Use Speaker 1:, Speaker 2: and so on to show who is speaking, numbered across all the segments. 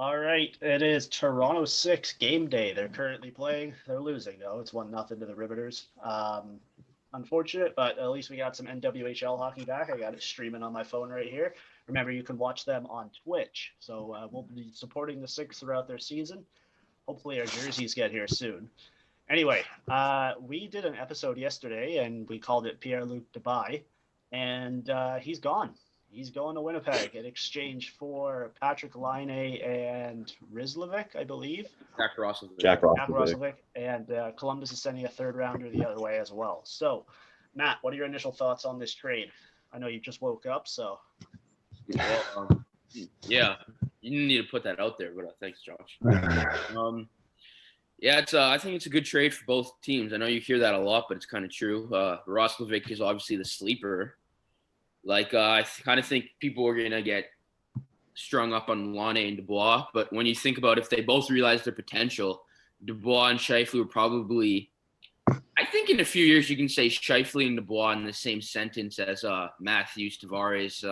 Speaker 1: All right, it is Toronto 6 game day. They're currently playing. They're losing though. It's 1-0 to the Riveters. Unfortunate, but at least we got some NWHL hockey back. I got it streaming on my phone right here. Remember, you can watch them on Twitch. So we'll be supporting the Six throughout their season. Hopefully, our jerseys get here soon. Anyway, we did an episode yesterday, and we called it Pierre-Luc Dubois, and he's gone. He's going to Winnipeg in exchange for Patrick Laine and Rizlovic, I believe.
Speaker 2: Jack Roslovic.
Speaker 3: Jack
Speaker 1: Jack
Speaker 3: Roslovic.
Speaker 1: Roslovic, and Columbus is sending a third rounder the other way as well. So, Matt, what are your initial thoughts on this trade? I know you just woke up, so.
Speaker 2: Well, yeah, you didn't need to put that out there, but thanks, Josh. Yeah, I think it's a good trade for both teams. I know you hear that a lot, but it's kind of true. Roslovic is obviously the sleeper. I kind of think people are going to get strung up on Laine and Dubois. But when you think about if they both realize their potential, Dubois and Scheifele would probably – I think in a few years you can say Scheifele and Dubois in the same sentence as Matthews, Tavares.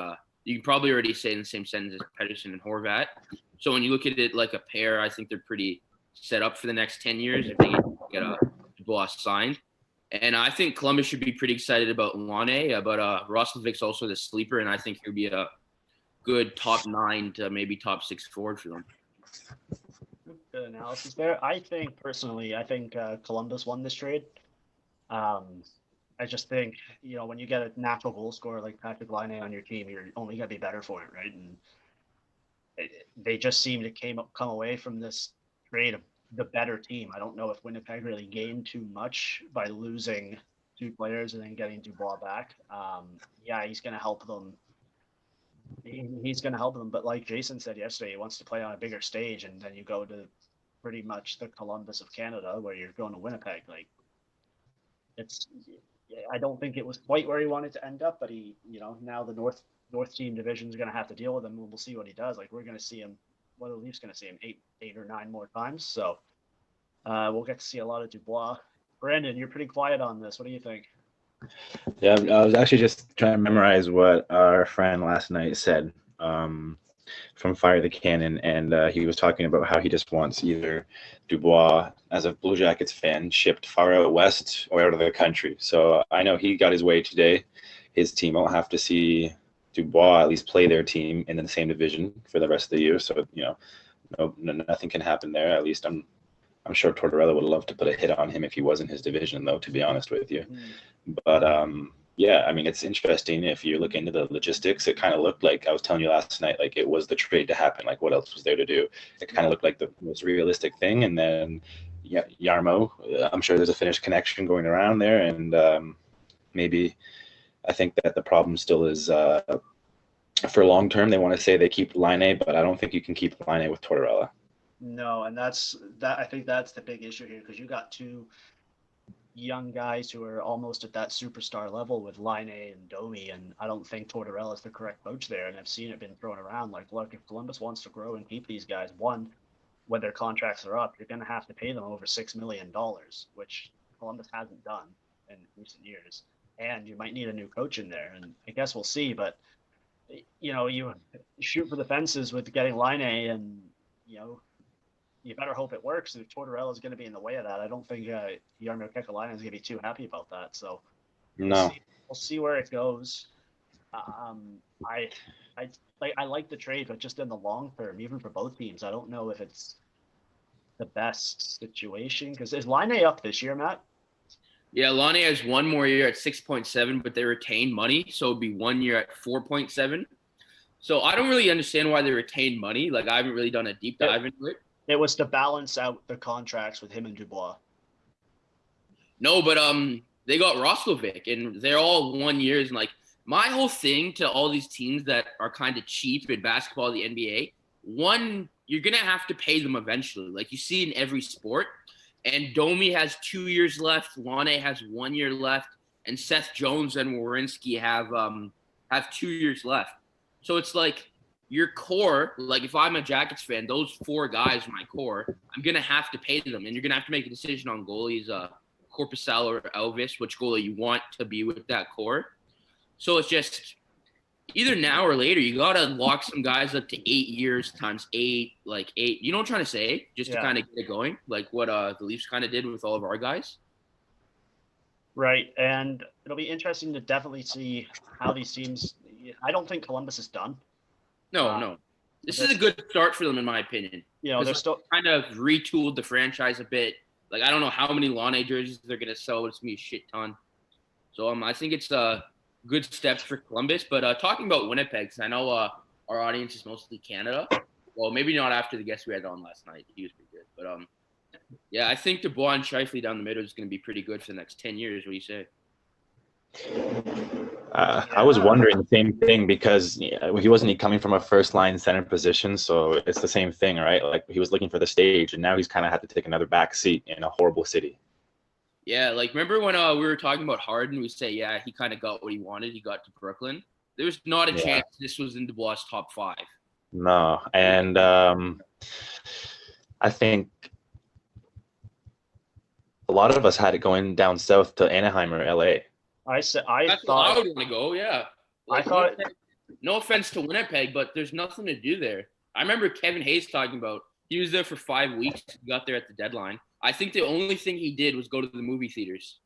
Speaker 2: You can probably already say in the same sentence as Pettersson and Horvat. So when you look at it like a pair, I think they're pretty set up for the next 10 years if they get Dubois signed. And I think Columbus should be pretty excited about Laine, but Roslovic's also the sleeper, and I think he'll be a good top 9 to maybe top 6 forward for them.
Speaker 1: Good analysis there. I think Columbus won this trade. I just think, when you get a natural goal scorer like Patrick Laine on your team, you're only going to be better for it, right? And they just seem to come away from this trade the better team. I don't know if Winnipeg really gained too much by losing 2 players and then getting Dubois back. Yeah, he's going to help them. He's going to help them, but like Jason said yesterday, he wants to play on a bigger stage, and then you go to pretty much the Columbus of Canada, where you're going to Winnipeg. I don't think it was quite where he wanted to end up, but he, now the North team division is going to have to deal with him, and we'll see what he does. We're going to see him. Well, the Leafs going to see him 8 or 9 more times. So we'll get to see a lot of Dubois. Brandon, you're pretty quiet on this. What do you think?
Speaker 3: Yeah, I was actually just trying to memorize what our friend last night said from Fire the Cannon, and he was talking about how he just wants either Dubois, as a Blue Jackets fan, shipped far out west or out of the country. So I know he got his way today. His team won't have to see Dubois at least play their team in the same division for the rest of the year. So, nothing can happen there. At least I'm sure Tortorella would love to put a hit on him if he was in his division, though, to be honest with you. But, yeah, I mean, it's interesting. If you look into the logistics, it kind of looked like, I was telling you last night, like it was the trade to happen. Like, what else was there to do? It kind of looked like the most realistic thing. And then, yeah, Jarmo, I'm sure there's a Finnish connection going around there. And maybe I think that the problem still is for long term, they want to say they keep Laine, but I don't think you can keep Laine with Tortorella.
Speaker 1: No, and I think that's the big issue here, because you got 2 young guys who are almost at that superstar level with Laine and Domi, and I don't think Tortorella is the correct coach there. And I've seen it been thrown around. Look, if Columbus wants to grow and keep these guys, when their contracts are up, you're going to have to pay them over $6 million, which Columbus hasn't done in recent years. And you might need a new coach in there, and I guess we'll see. But you shoot for the fences with getting Laine, and you better hope it works. If Tortorella is going to be in the way of that, I don't think Jarmo Kekalainen is going to be too happy about that. So
Speaker 3: no,
Speaker 1: we'll see where it goes. I like the trade, but just in the long term, even for both teams, I don't know if it's the best situation. Because is Laine up this year, Matt?
Speaker 2: Yeah, Laine has 1 more year at 6.7, but they retain money, so it'd be 1 year at 4.7. So I don't really understand why they retain money. I haven't really done a deep dive into it.
Speaker 1: It was to balance out the contracts with him and Dubois.
Speaker 2: No, but they got Roslovic, and they're all 1 year. And my whole thing to all these teams that are kind of cheap in basketball, the NBA, you're gonna have to pay them eventually. You see in every sport. And Domi has 2 years left. Laine has 1 year left, and Seth Jones and Werenski have 2 years left. So it's your core. If I'm a Jackets fan, those 4 guys are my core. I'm gonna have to pay them, and you're gonna have to make a decision on goalies, Korpisalo or Elvis, which goalie you want to be with that core. So it's just either now or later, you gotta lock some guys up to 8 years times eight, like eight. You know what I'm trying to say? Just to kind of get it going, like what the Leafs kind of did with all of our guys.
Speaker 1: Right, and it'll be interesting to definitely see how these teams. I don't think Columbus is done.
Speaker 2: No. This is a good start for them, in my opinion.
Speaker 1: You know, they're still
Speaker 2: kind of retooled the franchise a bit. Like, I don't know how many Laine jerseys they're gonna sell. It's gonna be a shit ton. So I think it's good steps for Columbus. But talking about Winnipeg, I know our audience is mostly Canada. Well, maybe not after the guest we had on last night. He was pretty good. But yeah, I think Dubois and Scheifele down the middle is going to be pretty good for the next 10 years. What do you say?
Speaker 3: I was wondering the same thing because he wasn't coming from a first line center position. So it's the same thing, right? Like he was looking for the stage and now he's kind of had to take another back seat in a horrible city.
Speaker 2: Yeah, like remember when we were talking about Harden, we say, yeah, he kind of got what he wanted. He got to Brooklyn. There was not a chance this was in Dubois' top 5.
Speaker 3: No, and I think a lot of us had it going down south to Anaheim or LA.
Speaker 2: That's thought I would want to go. Yeah, like, I thought. No offense to Winnipeg, but there's nothing to do there. I remember Kevin Hayes talking about he was there for 5 weeks. He got there at the deadline. I think the only thing he did was go to the movie theaters.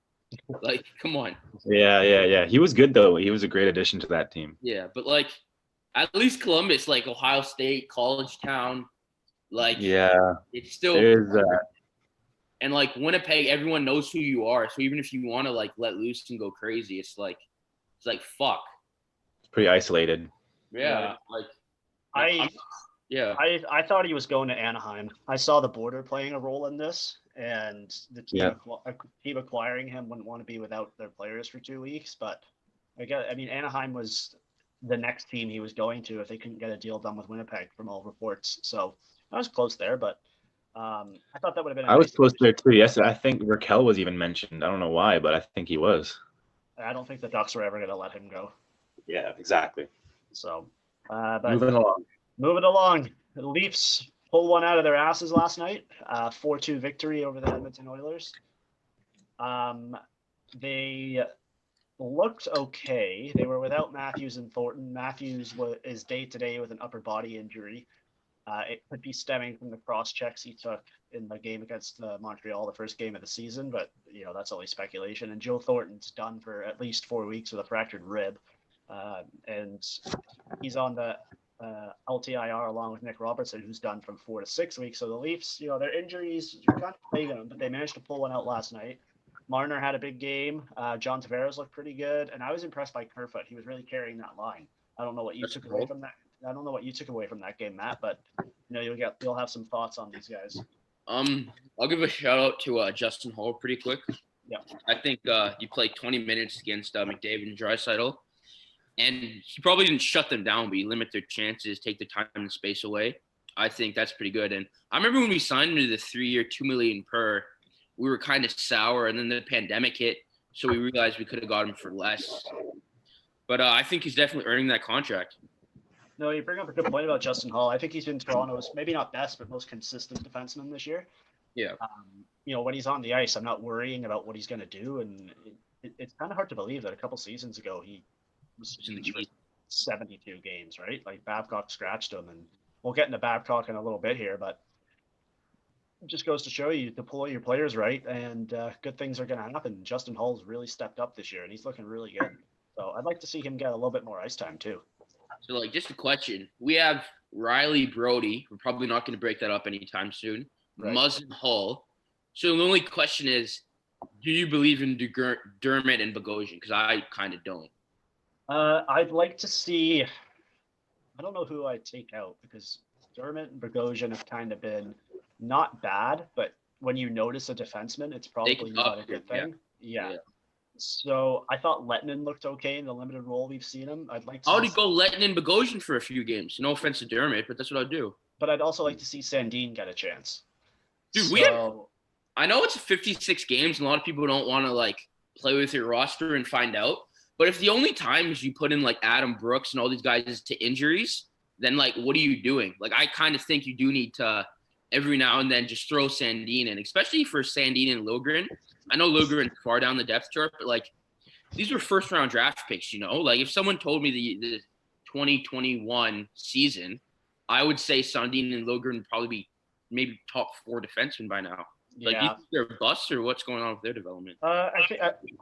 Speaker 2: Like, come on.
Speaker 3: Yeah. He was good though. He was a great addition to that team.
Speaker 2: Yeah, but like, at least Columbus, like Ohio State, college town, like it's still. There's that. And like Winnipeg, everyone knows who you are. So even if you want to like let loose and go crazy, it's like fuck.
Speaker 3: It's pretty isolated.
Speaker 2: Yeah,
Speaker 1: I thought he was going to Anaheim. I saw the border playing a role in this, and the team acquiring him wouldn't want to be without their players for 2 weeks. But I mean, Anaheim was the next team he was going to if they couldn't get a deal done with Winnipeg, from all reports. So I was close there, but. I thought that would have been.
Speaker 3: I was close there too. Yes, I think Raquel was even mentioned. I don't know why, but I think he was.
Speaker 1: I don't think the Ducks were ever going to let him go.
Speaker 3: Yeah, exactly.
Speaker 1: So,
Speaker 3: but moving
Speaker 1: along. The Leafs pulled one out of their asses last night. 4-2 victory over the Edmonton Oilers. They looked okay. They were without Matthews and Thornton. Matthews is day-to-day with an upper body injury. It could be stemming from the cross checks he took in the game against Montreal, the first game of the season, but that's only speculation. And Joe Thornton's done for at least 4 weeks with a fractured rib, and he's on the LTIR along with Nick Robertson, who's done from 4 to 6 weeks. So the Leafs, their injuries are kind of plaguing them, but they managed to pull one out last night. Marner had a big game. John Tavares looked pretty good, and I was impressed by Kerfoot. He was really carrying that line. I don't know what you took away from that. I don't know what you took away from that game, Matt, but you'll have some thoughts on these guys.
Speaker 2: I'll give a shout out to Justin Hall pretty quick.
Speaker 1: Yeah,
Speaker 2: I think you played 20 minutes against McDavid and Draisaitl, and he probably didn't shut them down, but he limited their chances, take the time and space away. I think that's pretty good. And I remember when we signed him to the 3-year, $2 million per, we were kind of sour, and then the pandemic hit, so we realized we could have got him for less. But I think he's definitely earning that contract.
Speaker 1: No, you bring up a good point about Justin Hall. I think he's been Toronto's maybe not best, but most consistent defenseman this year.
Speaker 2: Yeah.
Speaker 1: When he's on the ice, I'm not worrying about what he's going to do. And it's kind of hard to believe that a couple seasons ago he was in for 72 games, right? Like Babcock scratched him, and we'll get into Babcock in a little bit here, but it just goes to show you deploy your players right, and good things are going to happen. Justin Hall's really stepped up this year, and he's looking really good. So I'd like to see him get a little bit more ice time too.
Speaker 2: So, just a question. We have Riley Brody. We're probably not going to break that up anytime soon. Right. Muzzin Hull. So the only question is, do you believe in Dermott and Bogosian? Because I kind of don't.
Speaker 1: I'd like to see – I don't know who I'd take out, because Dermott and Bogosian have kind of been not bad, but when you notice a defenseman, it's probably not a good thing. Yeah. So I thought Lettinen looked okay in the limited role we've seen him. I'd like to.
Speaker 2: I would go Lettinen Bogosian for a few games. No offense to Dermott, but that's what I'd do.
Speaker 1: But I'd also like to see Sandin get a chance.
Speaker 2: Dude, I know it's 56 games, and a lot of people don't want to play with your roster and find out. But if the only times you put in Adam Brooks and all these guys to injuries, then what are you doing? I kind of think you do need to every now and then just throw Sandin in, especially for Sandin and Liljegren. I know Liljegren's far down the depth chart, but these were first round draft picks, if someone told me 2021 season, I would say Sundin and Liljegren would probably be maybe top 4 defensemen by now. Like, do you
Speaker 1: Yeah.
Speaker 2: think they're busts or what's going on with their development?
Speaker 1: I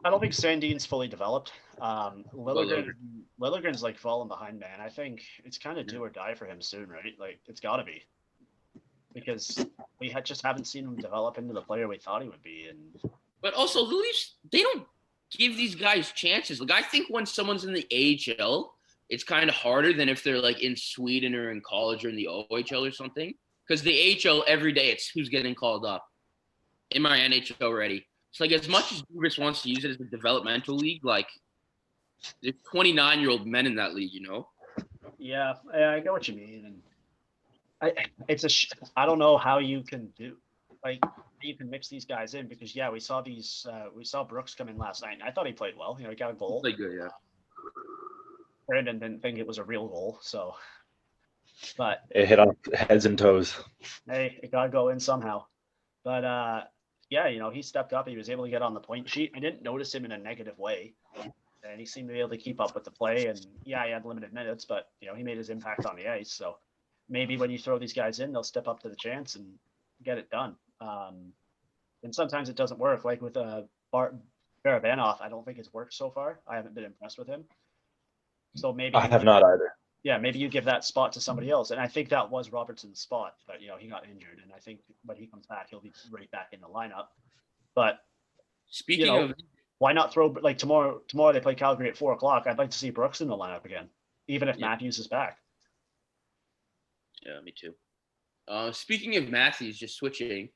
Speaker 1: don't think Sandin's fully developed.
Speaker 2: Liljegren?
Speaker 1: Liljegren's like falling behind, man. I think it's kind of do or die for him soon, right? Like it's got to be, because we just haven't seen him develop into the player we thought he would be. And
Speaker 2: But also, the Leafs, they don't give these guys chances. Like, I think when someone's in the AHL, it's kind of harder than if they're like in Sweden or in college or in the OHL or something. Because the AHL, every day, it's who's getting called up. Am I NHL ready? It's like, as much as Dubas wants to use it as a developmental league, like, there's 29-year-old men in that league, you know?
Speaker 1: yeah, I get what you mean. And I don't know how you can do, like, you can mix these guys in, because we saw Brooks come in last night, and I thought he played well. You know, he got a goal.
Speaker 2: Played good, yeah.
Speaker 1: Brandon didn't think it was a real goal, so, but
Speaker 3: It hit off heads and toes.
Speaker 1: hey, it got to go in somehow. But you know, he stepped up. He was able to get on the point sheet. I didn't notice him in a negative way, and he seemed to be able to keep up with the play. And he had limited minutes, but you know, he made his impact on the ice. So maybe when you throw these guys in, they'll step up to the chance and get it done. And sometimes it doesn't work. Like with Barabanov, I don't think it's worked so far. I haven't been impressed with him. So maybe
Speaker 3: I have not either.
Speaker 1: Yeah, maybe you give that spot to somebody else. And I think that was Robertson's spot, but you know, he got injured, and I think when he comes back, he'll be right back in the lineup. But
Speaker 2: Speaking of,
Speaker 1: why not throw, like, tomorrow they play Calgary at 4:00. I'd like to see Brooks in the lineup again, even if Matthews is back.
Speaker 2: yeah, me too. Speaking of Matthews, just switching,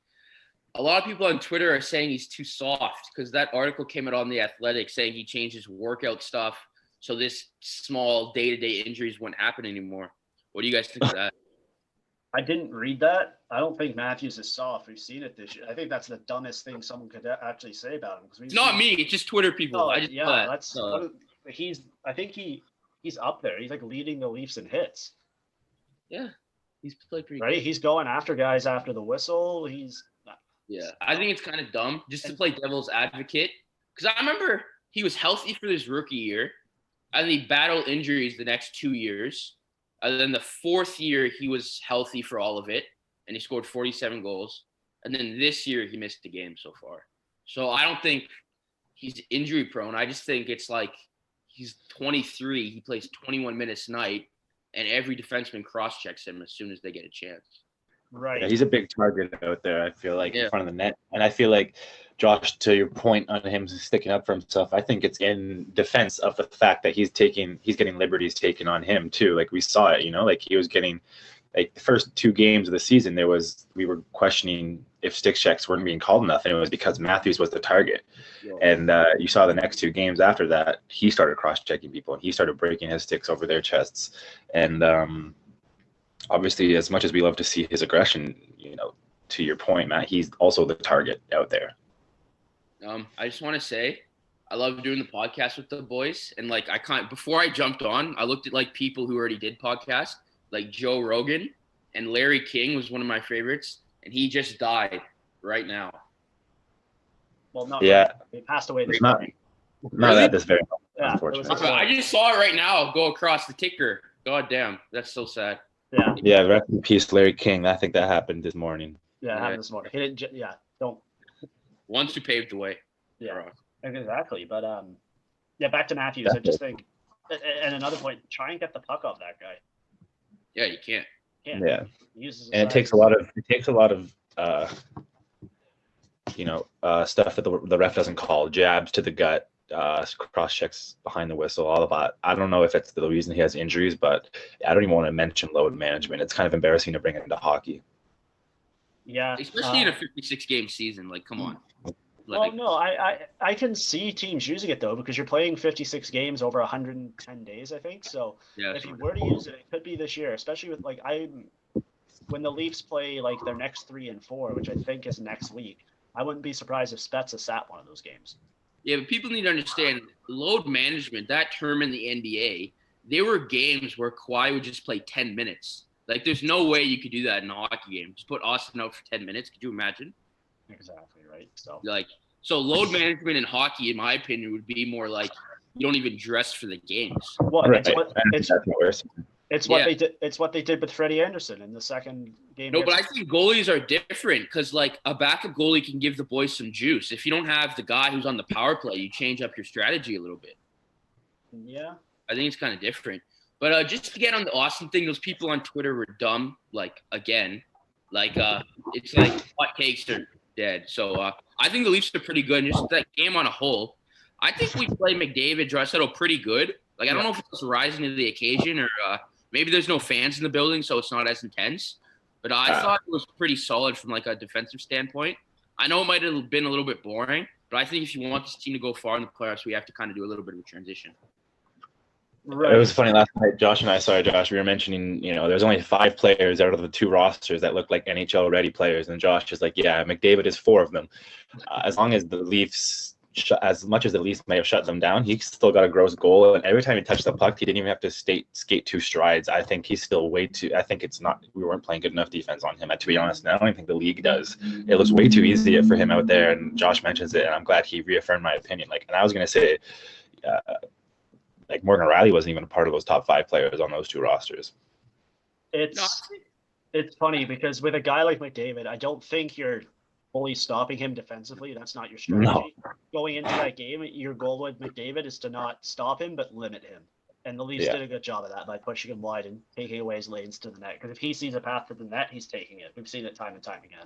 Speaker 2: a lot of people on Twitter are saying he's too soft, because that article came out on The Athletic saying he changed his workout stuff, so this small day-to-day injuries won't happen anymore. What do you guys think of that?
Speaker 1: I didn't read that. I don't think Matthews is soft. We've seen it this year. I think that's the dumbest thing someone could actually say about him.
Speaker 2: It's not me. It's just Twitter people.
Speaker 1: Oh,
Speaker 2: I just
Speaker 1: that's I think he's up there. He's like leading the Leafs in hits.
Speaker 2: Yeah, he's played pretty
Speaker 1: Right?
Speaker 2: good.
Speaker 1: He's going after guys after the whistle.
Speaker 2: Yeah, I think it's kind of dumb just to play devil's advocate, because I remember he was healthy for his rookie year, and he battled injuries the next 2 years. And then the 4th year, he was healthy for all of it, and he scored 47 goals. And then this year, he missed a game so far. So I don't think he's injury prone. I just think it's like he's 23. He plays 21 minutes a night, and every defenseman cross-checks him as soon as they get a chance.
Speaker 1: Right.
Speaker 3: Yeah, he's a big target out there, I feel like,
Speaker 2: Yeah.
Speaker 3: in front of the net. And I feel like, Josh, to your point on him sticking up for himself, I think it's in defense of the fact that he's getting liberties taken on him too. Like, we saw it, you know, like he was getting, like, the first 2 games of the season, we were questioning if stick checks weren't being called enough, and it was because Matthews was the target.
Speaker 2: Yeah.
Speaker 3: And you saw the next 2 games after that, he started cross-checking people, and he started breaking his sticks over their chests. And obviously, as much as we love to see his aggression, you know, to your point, Matt, he's also the target out there.
Speaker 2: I just want to say, I love doing the podcast with the boys, and like before I jumped on, I looked at like people who already did podcasts, like Joe Rogan, and Larry King was one of my favorites, and he just died right now.
Speaker 1: Well, no.
Speaker 3: Yeah.
Speaker 1: He passed away this
Speaker 3: Not-
Speaker 1: morning.
Speaker 3: Not
Speaker 2: Really?
Speaker 3: at this very moment,
Speaker 1: Yeah,
Speaker 3: unfortunately.
Speaker 1: it was-
Speaker 2: I just saw it right now go across the ticker. God damn, that's so sad.
Speaker 1: Yeah.
Speaker 3: Yeah, rest in peace, Larry King. I think that happened this morning.
Speaker 1: Yeah. It happened this morning. He didn't. Don't.
Speaker 2: Once who paved the way.
Speaker 1: Yeah.
Speaker 2: for us.
Speaker 1: Exactly. But back to Matthews. I just think, and another point, try and get the puck off that guy.
Speaker 2: Yeah, you can't.
Speaker 3: Yeah,
Speaker 1: He uses his
Speaker 3: and it
Speaker 1: size.
Speaker 3: takes a lot of stuff that the ref doesn't call, jabs to the gut, cross checks behind the whistle, all of that. I don't know if it's the reason he has injuries, but I don't even want to mention load management. It's kind of embarrassing to bring it into hockey.
Speaker 1: Yeah.
Speaker 2: Especially in a 56-game season. Like, come on.
Speaker 1: Well,
Speaker 2: Like,
Speaker 1: no, I can see teams using it though, because you're playing 56 games over 110 days, I think. So
Speaker 2: yeah,
Speaker 1: if you were to use it, it could be this year, especially with when the Leafs play like their next 3 and 4, which I think is next week. I wouldn't be surprised if Spezza sat one of those games.
Speaker 2: Yeah, but people need to understand load management, that term in the NBA, there were games where Kawhi would just play 10 minutes. Like, there's no way you could do that in a hockey game. Just put Austin out for 10 minutes. Could you imagine?
Speaker 1: Exactly right. So
Speaker 2: So load management in hockey, in my opinion, would be more like you don't even dress for the games.
Speaker 1: Well,
Speaker 3: Right.
Speaker 1: it's
Speaker 3: That's worse.
Speaker 1: what
Speaker 2: Yeah.
Speaker 1: they did. It's what they did with Freddie Anderson in the second game.
Speaker 2: No, but I think goalies are different because, like, a backup goalie can give the boys some juice. If you don't have the guy who's on the power play, you change up your strategy a little bit.
Speaker 1: Yeah.
Speaker 2: I think it's kind of different. But just to get on the Austin thing, those people on Twitter were dumb. Like, again, like it's like hot takes are dead. So I think the Leafs are pretty good. And just that game on a whole, I think we play McDavid, Draisaitl pretty good. Like, I don't know if it's rising to the occasion or maybe there's no fans in the building, so it's not as intense. But I thought it was pretty solid from like a defensive standpoint. I know it might have been a little bit boring, but I think if you want this team to go far in the playoffs, we have to kind of do a little bit of a transition.
Speaker 1: Right.
Speaker 3: It was funny last night. Josh, we were mentioning, there's only 5 players out of the 2 rosters that look like NHL ready players. And Josh is like, yeah, McDavid is 4 of them. As long as the Leafs, as much as the Leafs may have shut them down, he still got a gross goal. And every time he touched the puck, he didn't even have to skate 2 strides. I think he's still we weren't playing good enough defense on him, to be honest. And I don't even think the league does. It looks way too easy for him out there. And Josh mentions it, and I'm glad he reaffirmed my opinion. And I was going to say, Morgan Rielly wasn't even a part of those top 5 players on those 2 rosters.
Speaker 1: It's funny because with a guy like McDavid, I don't think you're fully stopping him defensively. That's not your strategy. No. Going into that game, your goal with McDavid is to not stop him, but limit him. And the Leafs did a good job of that by pushing him wide and taking away his lanes to the net. Because if he sees a path to the net, he's taking it. We've seen it time and time again.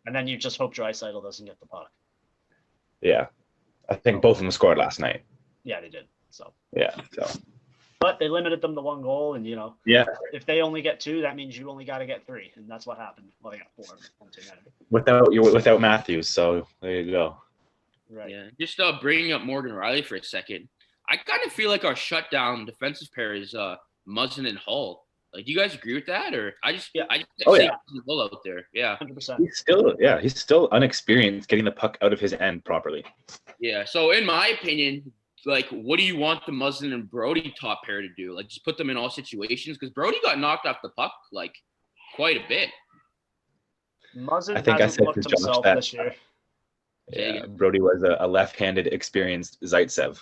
Speaker 1: And then you just hope Draisaitl doesn't get the puck.
Speaker 3: Yeah. I think both of them scored last night.
Speaker 1: Yeah, they did. So but they limited them to 1 goal, and if they only get 2, that means you only got to get 3, and that's what happened. Well, they got 4
Speaker 3: without Matthews, so there you go.
Speaker 1: Right.
Speaker 2: Yeah. Just bringing up Morgan Rielly for a second, I kind of feel like our shutdown defensive pair is Muzzin and Hull. Like, do you guys agree with that, or I just Hull out there,
Speaker 1: 100%.
Speaker 3: He's still unexperienced getting the puck out of his end properly.
Speaker 2: Yeah. So in my opinion, like, what do you want the Muzzin and Brody top pair to do? Like, just put them in all situations? Because Brody got knocked off the puck, like, quite a bit.
Speaker 1: Muzzin hasn't looked himself this year.
Speaker 3: Yeah, Brody was a left-handed, experienced Zaitsev.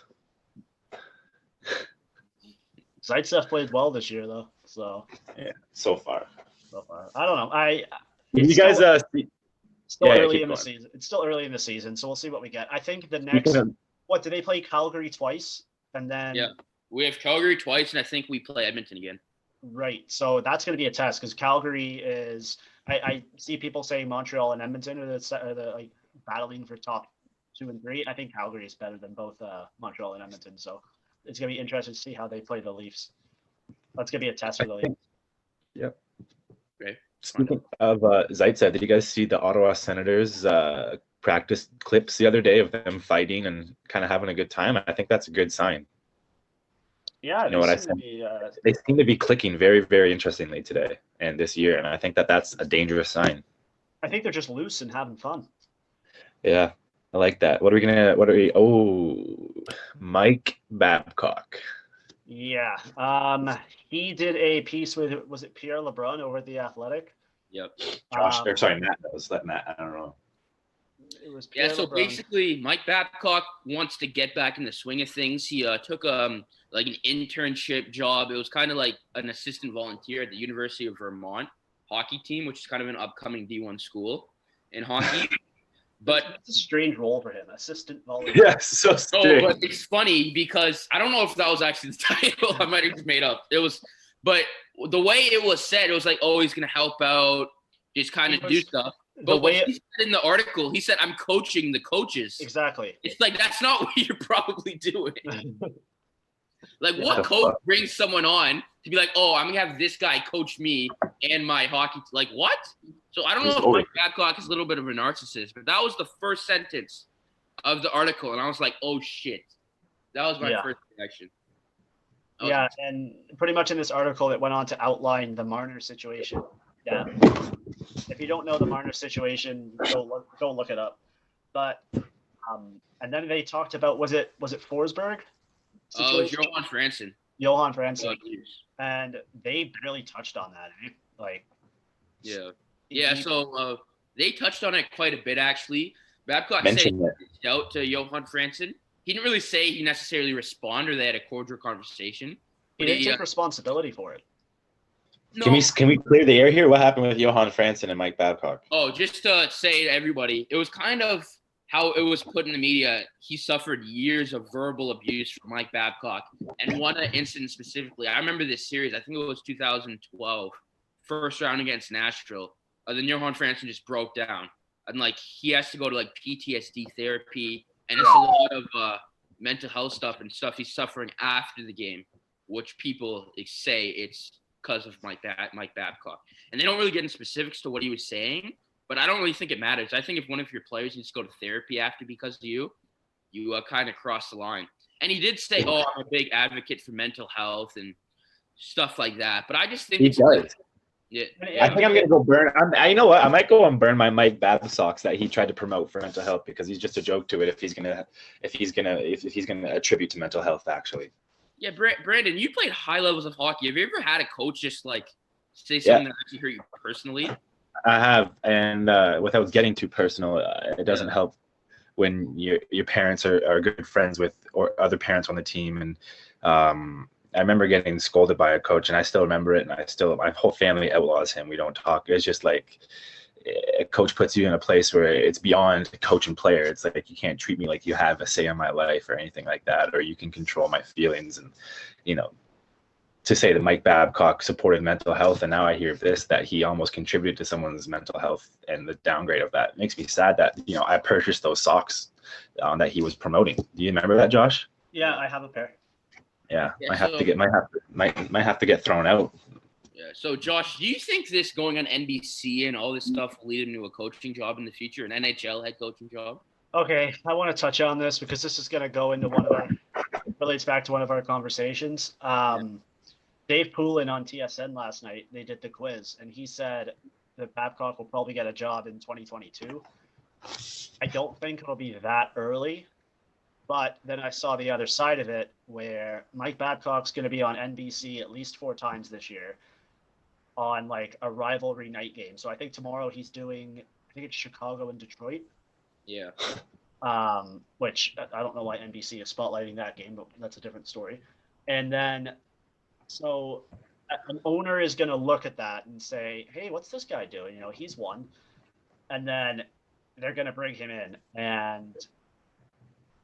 Speaker 1: Zaitsev played well this year, though. So
Speaker 3: yeah, so far.
Speaker 1: I don't know.
Speaker 3: You guys
Speaker 1: still early in the season. It's still early in the season, so we'll see what we get. I think the next. What, do they play Calgary twice? And then
Speaker 2: we have Calgary twice, and I think we play Edmonton again.
Speaker 1: Right. So that's going to be a test because Calgary is. I see people saying Montreal and Edmonton are the like battling for top 2 and 3. I think Calgary is better than both Montreal and Edmonton. So it's going to be interesting to see how they play the Leafs. That's going to be a test for the Leafs.
Speaker 3: Yep.
Speaker 2: Okay.
Speaker 3: Speaking of Zaitsev, did you guys see the Ottawa Senators practice clips the other day of them fighting and kind of having a good time? I think that's a good sign.
Speaker 1: Yeah,
Speaker 3: you know what I said? They seem to be clicking very, very interestingly today and this year, and I think that's a dangerous sign.
Speaker 1: I think they're just loose and having fun.
Speaker 3: Yeah, I like that. Mike Babcock.
Speaker 1: Yeah, he did a piece with, was it Pierre LeBrun over at The Athletic?
Speaker 2: Yep.
Speaker 3: Matt knows that. Matt, I don't know.
Speaker 1: It was Pierre
Speaker 2: so
Speaker 1: LeBrun.
Speaker 2: Basically, Mike Babcock wants to get back in the swing of things. He took like an internship job. It was kind of like an assistant volunteer at the University of Vermont hockey team, which is kind of an upcoming D1 school in hockey. But
Speaker 1: it's a strange role for him, assistant volunteer.
Speaker 3: Yeah, so strange.
Speaker 2: But it's funny because I don't know if that was actually the title. I might have just made up. It was, but the way it was said, it was like, oh, he's gonna help out, just kind of do stuff. But what he said in the article, he said, I'm coaching the coaches.
Speaker 1: Exactly.
Speaker 2: It's like, that's not what you're probably doing. Like, what coach brings someone on to be like, oh, I'm going to have this guy coach me and my hockey? Like, what? So I don't know if Mike Babcock is a little bit of a narcissist, but that was the first sentence of the article. And I was like, oh, shit. That was my first reaction.
Speaker 1: Yeah, and pretty much in this article, it went on to outline the Marner situation. Yeah. If you don't know the Marner situation, go look it up. But and then they talked about was it Forsberg?
Speaker 2: Oh, Johan Franzen.
Speaker 1: Johan Franzen. And they barely touched on that. Like.
Speaker 2: Yeah. So they touched on it quite a bit actually. Babcock said he reached out to Johan Franzen he didn't really say he necessarily responded or they had a cordial conversation.
Speaker 1: He
Speaker 2: But
Speaker 1: didn't take responsibility for it.
Speaker 2: no,
Speaker 3: Can we clear the air here? What happened with Johan Franzen and Mike Babcock?
Speaker 2: Oh, just to say to everybody, it was kind of how it was put in the media. He suffered years of verbal abuse from Mike Babcock. And one incident specifically, I remember this series, I think it was 2012, first round against Nashville. Then Johan Franzen just broke down. And, like, he has to go to, like, PTSD therapy. And it's a lot of mental health stuff and stuff he's suffering after the game, which people say it's because of Mike Babcock. And they don't really get into specifics to what he was saying, but I don't really think it matters. I think if one of your players needs to go to therapy after because of you kind of cross the line. And he did say, I'm a big advocate for mental health and stuff like that. But I just think
Speaker 3: He does.
Speaker 2: Yeah.
Speaker 3: I think I'm gonna go burn. You know what? I might go and burn my Mike Babcock socks that he tried to promote for mental health because he's just a joke to it. If he's gonna attribute to mental health, actually.
Speaker 2: Yeah, Brandon, you played high levels of hockey. Have you ever had a coach just like say something that actually hurt you personally?
Speaker 3: I have, and without getting too personal, it doesn't help when your parents are good friends with or other parents on the team. And I remember getting scolded by a coach, and I still remember it. And my whole family outlaws him. We don't talk. It's just like a coach puts you in a place where it's beyond coach and player. It's like you can't treat me like you have a say in my life or anything like that, or you can control my feelings. And to say that Mike Babcock supported mental health, and now I hear this, that he almost contributed to someone's mental health, and the downgrade of that makes me sad that I purchased those socks that he was promoting. Do you remember that, Josh?
Speaker 1: Yeah, I have a pair.
Speaker 3: Yeah, might have to get thrown out.
Speaker 2: Yeah. So, Josh, do you think this going on NBC and all this stuff will lead him to a coaching job in the future, an NHL head coaching job?
Speaker 1: Okay, I want to touch on this because this is going to go into relates back to one of our conversations. Dave Poulin on TSN last night, they did the quiz, and he said that Babcock will probably get a job in 2022. I don't think it'll be that early, but then I saw the other side of it where Mike Babcock's going to be on NBC at least 4 times this year on like a rivalry night game. So I think tomorrow he's doing, I think it's Chicago and Detroit.
Speaker 2: Yeah.
Speaker 1: Which I don't know why NBC is spotlighting that game, but that's a different story. And then, so an owner is going to look at that and say, hey, what's this guy doing? He's won. And then they're going to bring him in. And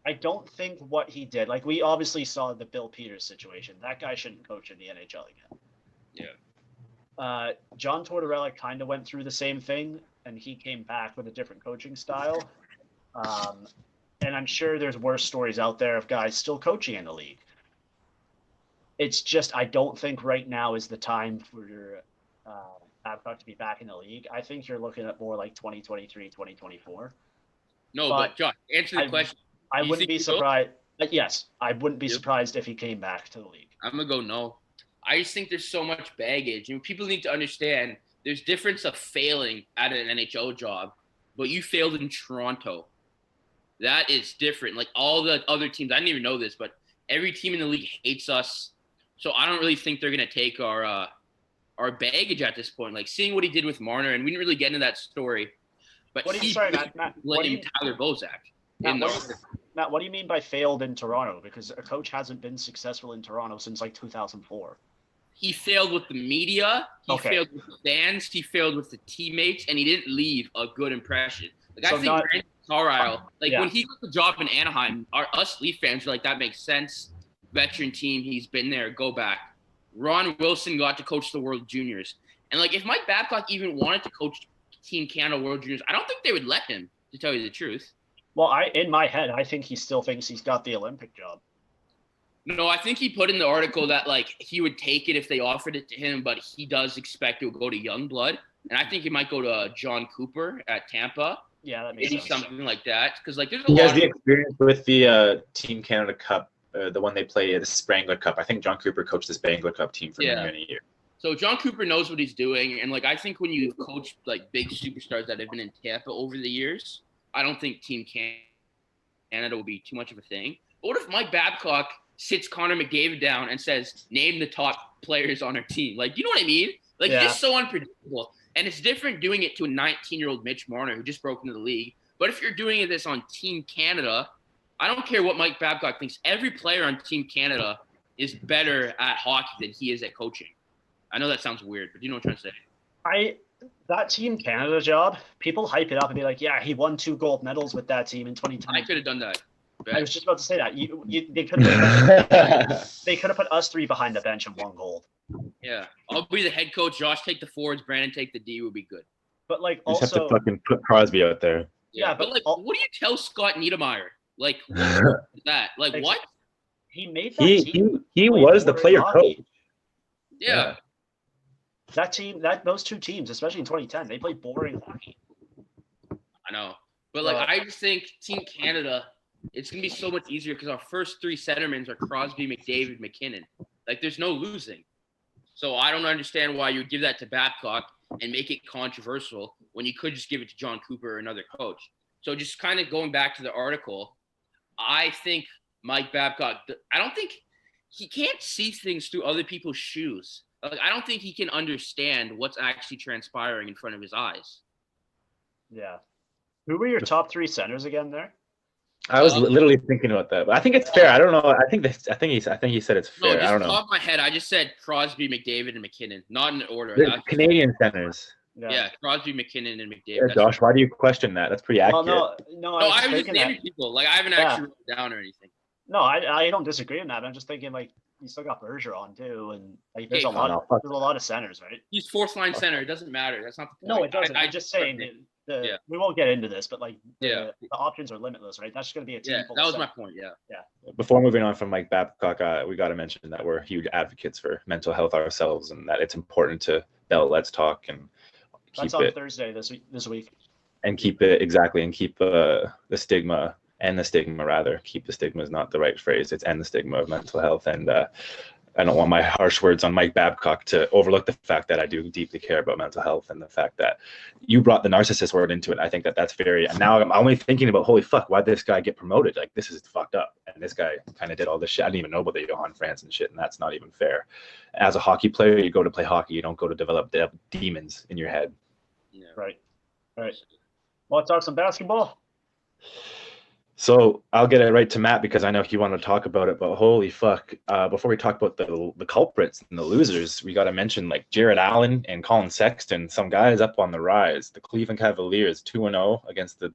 Speaker 1: I don't think what he did, like we obviously saw the Bill Peters situation. That guy shouldn't coach in the NHL again.
Speaker 2: Yeah.
Speaker 1: John Tortorella kind of went through the same thing, and he came back with a different coaching style. And I'm sure there's worse stories out there of guys still coaching in the league. It's just, I don't think right now is the time for Babcock to be back in the league. I think you're looking at more like 2023, 2024.
Speaker 2: No, but Josh, answer the question.
Speaker 1: I wouldn't be surprised. Yes, I wouldn't be surprised if he came back to the league.
Speaker 2: I'm going to go no. I just think there's so much baggage. People need to understand there's difference of failing at an NHL job, but you failed in Toronto. That is different. Like all the other teams, I didn't even know this, but every team in the league hates us. So I don't really think they're going to take our baggage at this point. Like seeing what he did with Marner, and we didn't really get into that story, but
Speaker 1: Matt,
Speaker 2: blamed Tyler Bozak.
Speaker 1: Matt, what do you mean by failed in Toronto? Because a coach hasn't been successful in Toronto since like 2004.
Speaker 2: He failed with the media. He failed with the fans. He failed with the teammates, and he didn't leave a good impression. Like I think Brandon Carlisle, when he got the job in Anaheim, us Leaf fans were like, that makes sense. Veteran team, he's been there. Go back. Ron Wilson got to coach the World Juniors, and like if Mike Babcock even wanted to coach Team Canada World Juniors, I don't think they would let him. To tell you the truth.
Speaker 1: Well, in my head, I think he still thinks he's got the Olympic job.
Speaker 2: No, I think he put in the article that like he would take it if they offered it to him, but he does expect it will go to Youngblood, and I think he might go to John Cooper at Tampa.
Speaker 1: Yeah, that makes sense.
Speaker 2: Something like that, because like there's
Speaker 3: he has the experience with the Team Canada Cup, the one they play the Spangler Cup. I think John Cooper coached the Spangler Cup team for many years.
Speaker 2: So John Cooper knows what he's doing, and like I think when you coach like big superstars that have been in Tampa over the years, I don't think Team Canada will be too much of a thing. But what if Mike Babcock sits Connor McDavid down and says, name the top players on our team? Like, you know what I mean? Like, just so unpredictable. And it's different doing it to a 19-year-old Mitch Marner who just broke into the league. But if you're doing this on Team Canada, I don't care what Mike Babcock thinks. Every player on Team Canada is better at hockey than he is at coaching. I know that sounds weird, but you know what I'm trying to say.
Speaker 1: That Team Canada job, people hype it up and be like, yeah, he won 2 gold medals with that team in 2020.
Speaker 2: I could have done that.
Speaker 1: I was just about to say that. They could have put us 3 behind the bench and 1 gold.
Speaker 2: Yeah, I'll be the head coach. Josh take the forwards. Brandon take the D. Would be good.
Speaker 1: But like,
Speaker 3: You
Speaker 1: also
Speaker 3: just have to fucking put Crosby out there.
Speaker 2: Yeah, but like, what do you tell Scott Niedermayer? Like, what is that? Like, what?
Speaker 1: He made that team.
Speaker 3: He was the player coach.
Speaker 2: Yeah.
Speaker 1: That team, those 2 teams, especially in 2010, they played boring hockey.
Speaker 2: I know, but like, I just think Team Canada, it's gonna be so much easier because our first 3 centermen are Crosby, McDavid, McKinnon. Like, there's no losing. So I don't understand why you would give that to Babcock and make it controversial when you could just give it to John Cooper or another coach. So just kind of going back to the article, I think Mike Babcock, I don't think he can't see things through other people's shoes. Like, I don't think he can understand what's actually transpiring in front of his eyes.
Speaker 1: Yeah. Who were your top 3 centers again there?
Speaker 3: I was literally thinking about that, but I think it's fair. I don't know. I think he said it's fair.
Speaker 2: No, just
Speaker 3: I don't know.
Speaker 2: top of my head, I just said Crosby, McDavid, and McKinnon, not in order.
Speaker 3: The Canadian centers.
Speaker 2: Yeah, Crosby, McKinnon, and McDavid.
Speaker 3: Yeah, Josh, why do you question that? That's pretty accurate.
Speaker 1: No,
Speaker 2: I was just naming people. Like, I haven't actually written it down or anything.
Speaker 1: No, I don't disagree on that. I'm just thinking, like, you still got Bergeron too, and like, there's a lot of centers, right?
Speaker 2: He's 4th line center. It doesn't matter. That's not the point.
Speaker 1: No, it doesn't. I'm just saying we won't get into this, but like the options are limitless, right? That's just going to be a team.
Speaker 2: Yeah, that was my point. Yeah.
Speaker 3: Before moving on from Mike Babcock, we got to mention that we're huge advocates for mental health ourselves, and that it's important to Let's Talk and keep
Speaker 1: That's on Thursday this week.
Speaker 3: And keep it exactly, and keep the stigma. End the stigma, rather. Keep the stigma is not the right phrase. It's end the stigma of mental health. And I don't want my harsh words on Mike Babcock to overlook the fact that I do deeply care about mental health and the fact that you brought the narcissist word into it. I think that's very, and now I'm only thinking about, holy fuck, why'd this guy get promoted? Like, this is fucked up. And this guy kind of did all this shit. I didn't even know about the Johan Franzen shit, and that's not even fair. As a hockey player, you go to play hockey. You don't go to develop demons in your head.
Speaker 1: Yeah. Right. All right. Well, let's talk some basketball.
Speaker 3: So I'll get it right to Matt because I know he wanted to talk about it, but holy fuck. Before we talk about the culprits and the losers, we got to mention like Jared Allen and Colin Sexton, some guys up on the rise. The Cleveland Cavaliers 2-0 against the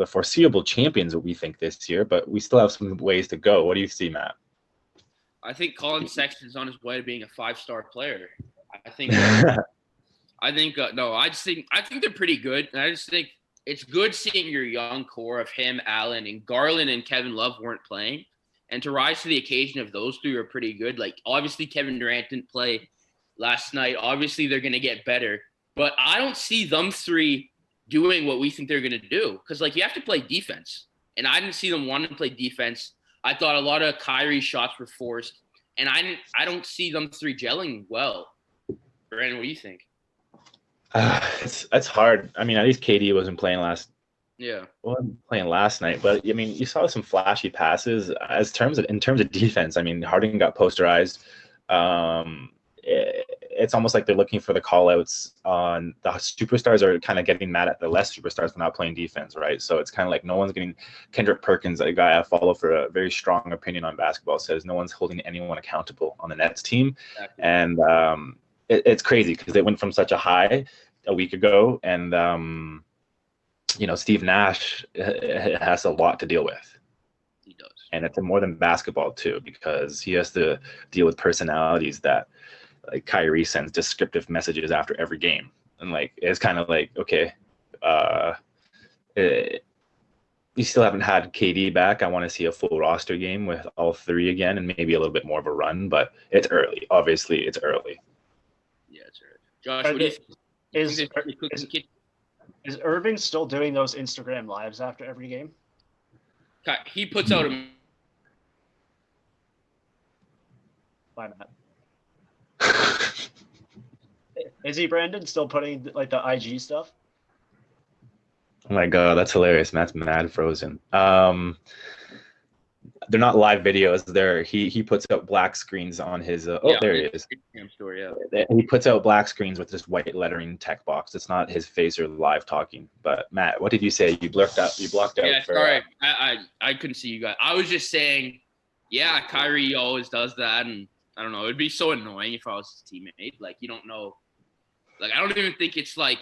Speaker 3: foreseeable champions that we think this year, but we still have some ways to go. What do you see, Matt?
Speaker 2: I think Colin Sexton's on his way to being a 5-star player. I think they're pretty good. And I just think it's good seeing your young core of him, Allen, and Garland and Kevin Love weren't playing. And to rise to the occasion of those 3 are pretty good. Like, obviously, Kevin Durant didn't play last night. Obviously, they're going to get better. But I don't see them 3 doing what we think they're going to do. Because, like, you have to play defense. And I didn't see them wanting to play defense. I thought a lot of Kyrie's shots were forced. And I don't see them 3 gelling well. Brandon, what do you think?
Speaker 3: It's hard. I mean, at least KD wasn't playing last night, but I mean, you saw some flashy passes. In terms of defense, I mean, Harden got posterized. It's almost like they're looking for the call outs on the superstars are kind of getting mad at the less superstars for not playing defense, right? So it's kind of like no one's getting. Kendrick Perkins, a guy I follow for a very strong opinion on basketball, says no one's holding anyone accountable on the Nets team. Exactly. And it's crazy because they went from such a high a week ago, and Steve Nash has a lot to deal with.
Speaker 2: He does, and
Speaker 3: it's more than basketball too, because he has to deal with personalities that, like, Kyrie sends descriptive messages after every game, and like it's kind of like, okay, you still haven't had KD back. I want to see a full roster game with all 3 again, and maybe a little bit more of a run, but it's early. Obviously, it's early.
Speaker 2: Yeah, it's early. Josh, what do you think?
Speaker 1: Is Irving still doing those Instagram lives after every game?
Speaker 2: He puts out a.
Speaker 1: Bye, Matt. Is he, Brandon, still putting like the IG stuff?
Speaker 3: Oh my god, that's hilarious. Matt's mad frozen. they're not live videos. He puts out black screens on his. There he is.
Speaker 2: Instagram story, yeah.
Speaker 3: He puts out black screens with just white lettering tech box. It's not his face or live talking. But Matt, what did you say? You blocked out.
Speaker 2: Yeah, sorry. I couldn't see you guys. I was just saying, yeah, Kyrie always does that, and I don't know. It'd be so annoying if I was his teammate. Like, you don't know. Like, I don't even think it's like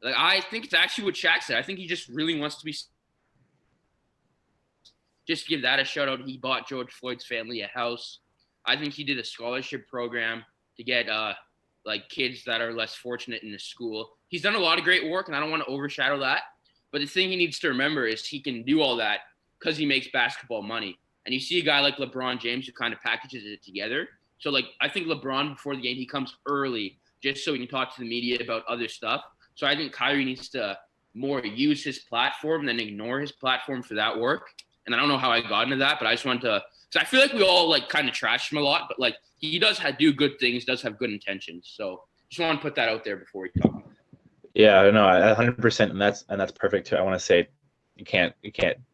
Speaker 2: I think it's actually what Shaq said. I think he just really wants to be. Just give that a shout out. He bought George Floyd's family a house. I think he did a scholarship program to get like kids that are less fortunate in his school. He's done a lot of great work, and I don't want to overshadow that. But the thing he needs to remember is he can do all that because he makes basketball money. And you see a guy like LeBron James who kind of packages it together. So, like, I think LeBron, before the game, he comes early just so he can talk to the media about other stuff. So I think Kyrie needs to more use his platform than ignore his platform for that work. And I don't know how I got into that, but I just wanted to – because I feel like we all, like, kind of trash him a lot. But, like, he does do good things, does have good intentions. So just want to put that out there before we talk.
Speaker 3: Yeah, no, 100%, and that's perfect too. I want to say you can't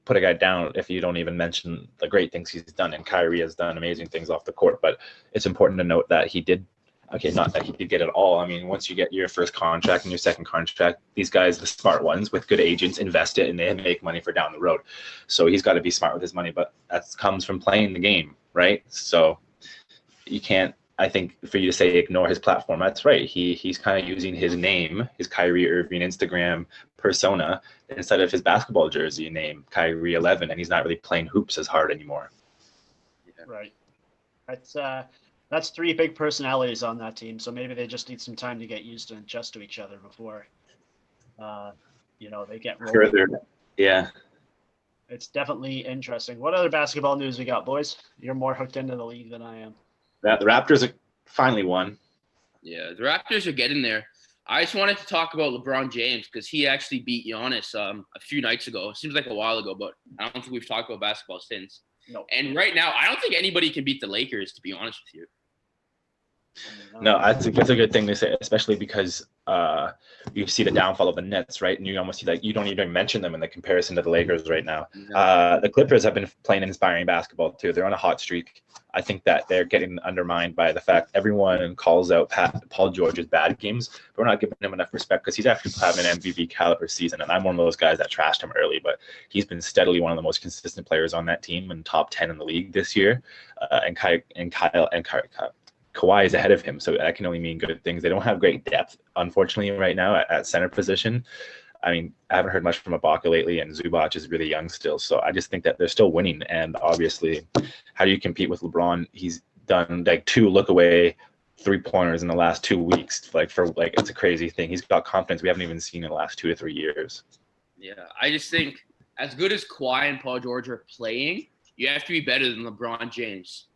Speaker 3: put a guy down if you don't even mention the great things he's done. And Kyrie has done amazing things off the court, but it's important to note that he did. Okay, not that he did get it all. I mean, once you get your first contract and your second contract, these guys, the smart ones with good agents, invest it and they make money for down the road. So he's got to be smart with his money, but that comes from playing the game, right? So you can't. I think for you to say ignore his platform, that's right. He's kind of using his name, his Kyrie Irving Instagram persona, instead of his basketball jersey name, Kyrie 11, and he's not really playing hoops as hard anymore.
Speaker 1: Yeah. Right. That's three big personalities on that team, so maybe they just need some time to get used to and adjust to each other before, they get rolling.
Speaker 3: Further, yeah.
Speaker 1: It's definitely interesting. What other basketball news we got, boys? You're more hooked into the league than I am.
Speaker 3: The Raptors finally won.
Speaker 2: Yeah, the Raptors are getting there. I just wanted to talk about LeBron James because he actually beat Giannis a few nights ago. It seems like a while ago, but I don't think we've talked about basketball since.
Speaker 1: No.
Speaker 2: And right now, I don't think anybody can beat the Lakers, to be honest with you.
Speaker 3: No, that's a good thing to say, especially because you see the downfall of the Nets, right? And you almost see that you don't even mention them in the comparison to the Lakers right now. The Clippers have been playing inspiring basketball too. They're on a hot streak. I think that they're getting undermined by the fact everyone calls out Paul George's bad games, but we're not giving him enough respect because he's actually having an MVP caliber season. And I'm one of those guys that trashed him early, but he's been steadily one of the most consistent players on that team and top 10 in the league this year. Kawhi is ahead of him, so that can only mean good things. They don't have great depth, unfortunately, right now at center position. I mean, I haven't heard much from Ibaka lately, and Zubac is really young still. So I just think that they're still winning. And obviously, how do you compete with LeBron? He's done like 2 look-away 3-pointers in the last 2 weeks. It's a crazy thing. He's got confidence we haven't even seen in the last 2 to 3 years.
Speaker 2: Yeah, I just think as good as Kawhi and Paul George are playing, you have to be better than LeBron James.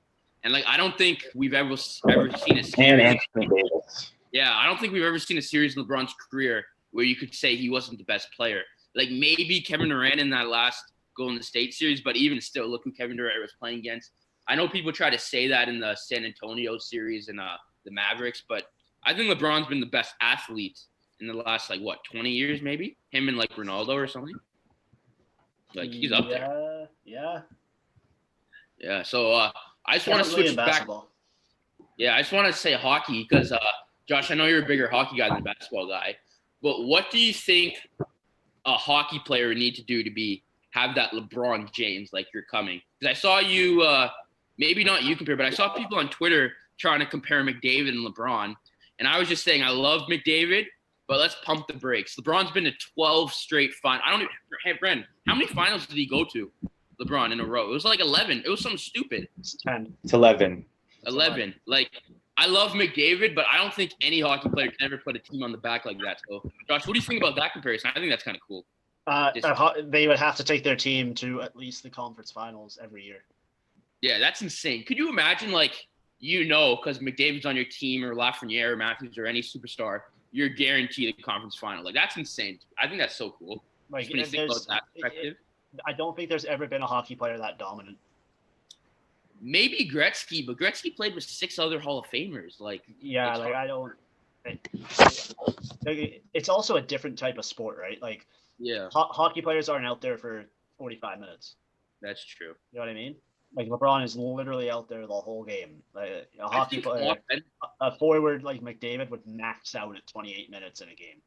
Speaker 2: And, I don't think we've ever seen a series.
Speaker 3: And Anthony Davis.
Speaker 2: Yeah, I don't think we've ever seen a series in LeBron's career where you could say he wasn't the best player. Maybe Kevin Durant in that last Golden State series, but even still, look who Kevin Durant was playing against. I know people try to say that in the San Antonio series and the Mavericks, but I think LeBron's been the best athlete in the last, 20 years maybe? Him and, Ronaldo or something? He's up there.
Speaker 1: Yeah.
Speaker 2: Yeah, so I just want to switch back. Yeah, I just want to say hockey because, Josh, I know you're a bigger hockey guy than a basketball guy. But what do you think a hockey player would need to do to have that LeBron James you're coming? Because I saw you, maybe not you compare, but I saw people on Twitter trying to compare McDavid and LeBron. And I was just saying I love McDavid, but let's pump the brakes. LeBron's been to 12 straight finals. Hey, Bren, how many finals did he go to, LeBron, in a row? It was 11. It was something stupid.
Speaker 1: It's 10.
Speaker 3: It's 11.
Speaker 2: 11. I love McDavid, but I don't think any hockey player can ever put a team on the back like that. So, Josh, what do you think about that comparison? I think that's kind of cool.
Speaker 1: They would have to take their team to at least the conference finals every year.
Speaker 2: Yeah, that's insane. Could you imagine, because McDavid's on your team or Lafreniere or Matthews or any superstar, you're guaranteed a conference final. That's insane. I think that's so cool. When you think about that perspective.
Speaker 1: I don't think there's ever been a hockey player that dominant.
Speaker 2: Maybe Gretzky, but Gretzky played with 6 other Hall of Famers.
Speaker 1: I don't. It's also a different type of sport, right?
Speaker 2: Yeah,
Speaker 1: hockey players aren't out there for 45 minutes.
Speaker 2: That's true.
Speaker 1: You know what I mean? Like LeBron is literally out there the whole game. Like a
Speaker 2: I
Speaker 1: hockey
Speaker 2: think
Speaker 1: player, a forward like McDavid would max out at 28 minutes in a game.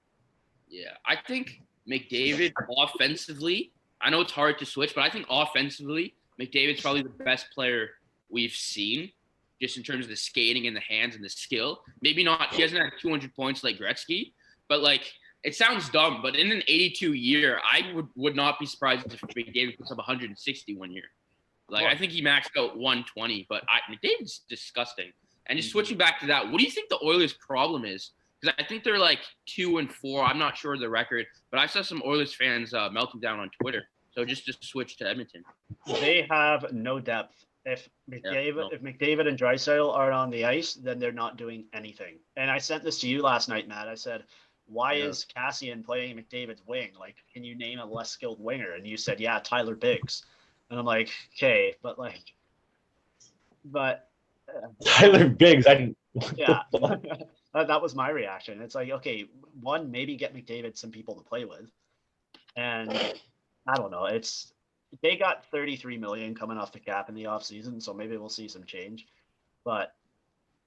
Speaker 2: Yeah, I think McDavid offensively, I know it's hard to switch, but I think offensively, McDavid's probably the best player we've seen just in terms of the skating and the hands and the skill. Maybe not, he doesn't have 200 points like Gretzky, but like, it sounds dumb, but in an 82 year, I would not be surprised if McDavid puts up 160 one year. Like, I think he maxed out 120, but McDavid's disgusting. And just switching back to that, what do you think the Oilers' problem is? Because I think they're like 2-4. I'm not sure of the record, but I saw some Oilers fans melting down on Twitter. So just to switch to Edmonton.
Speaker 1: They have no depth. If McDavid and Draisaitl aren't on the ice, then they're not doing anything. And I sent this to you last night, Matt. I said, why is Cassian playing McDavid's wing? Like, can you name a less skilled winger? And you said, yeah, Tyler Biggs. And I'm like, okay, but
Speaker 3: Tyler Biggs,
Speaker 1: yeah, that was my reaction. It's like, okay, one, maybe get McDavid some people to play with, and I don't know. They got 33 million coming off the cap in the offseason, so maybe we'll see some change, but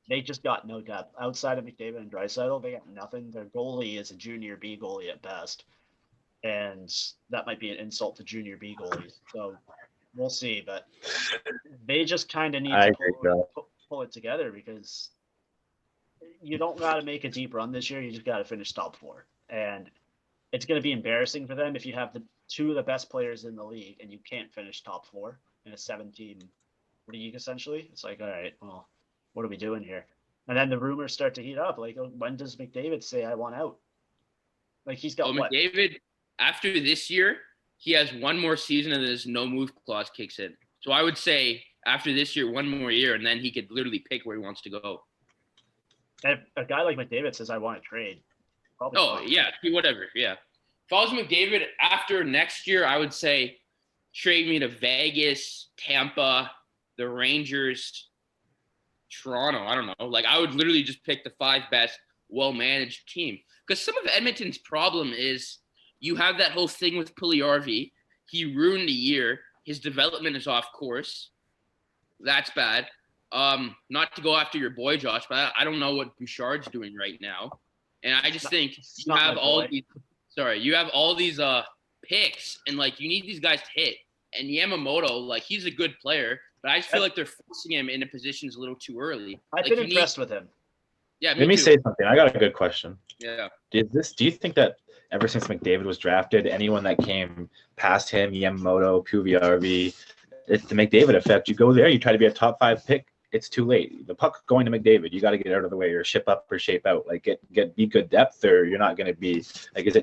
Speaker 1: they just got no depth outside of McDavid and Draisaitl. They got nothing. Their goalie is a junior B goalie at best, and that might be an insult to junior B goalies. So we'll see, but they just kind of need to pull it together, because you don't got to make a deep run this year. You just got to finish top 4. And it's going to be embarrassing for them if you have the two of the best players in the league and you can't finish top 4 in a 7-team league, essentially. It's like, all right, well, what are we doing here? And then the rumors start to heat up. Like, when does McDavid say, I want out? Like, he's got what?
Speaker 2: McDavid, after this year, he has one more season and his no move clause kicks in. So I would say after this year, one more year, and then he could literally pick where he wants to go.
Speaker 1: If a guy like McDavid says, I want to trade.
Speaker 2: Whatever. Yeah. If I was McDavid after next year, I would say trade me to Vegas, Tampa, the Rangers, Toronto. I don't know. Like, I would literally just pick the 5 best, well-managed team. Because some of Edmonton's problem is you have that whole thing with Puljujarvi. He ruined a year. His development is off course. That's bad. Not to go after your boy, Josh, but I don't know what Bouchard's doing right now. And I just think you have all these picks, and like, you need these guys to hit. And Yamamoto, like, he's a good player, but I just feel like they're forcing him into positions a little too early.
Speaker 1: I've been impressed with him.
Speaker 2: Yeah.
Speaker 3: Let me say something. I got a good question.
Speaker 2: Yeah.
Speaker 3: Do you think that ever since McDavid was drafted, anyone that came past him, Yamamoto, Puljujarvi, it's the McDavid effect. You go there, you try to be a top 5 pick, it's too late. The puck going to McDavid, you got to get out of the way, or ship up or shape out. Like, be good depth, or you're not going to be like. Is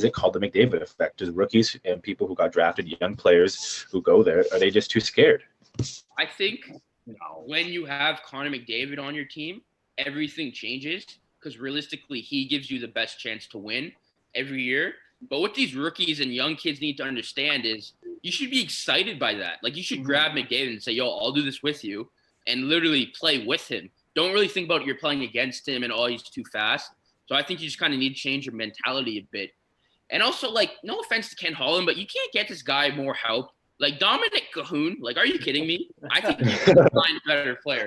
Speaker 3: it called the McDavid effect? Does rookies and people who got drafted, young players who go there, are they just too scared?
Speaker 2: I think when you have Connor McDavid on your team, everything changes, because realistically, he gives you the best chance to win every year. But what these rookies and young kids need to understand is you should be excited by that. Like, you should grab McDavid and say, yo, I'll do this with you, and literally play with him. Don't really think about you're playing against him and, oh, he's too fast. So I think you just kind of need to change your mentality a bit. And also, like, no offense to Ken Holland, but you can't get this guy more help. Like, Dominic Cahoon, like, are you kidding me? I think he's a better player.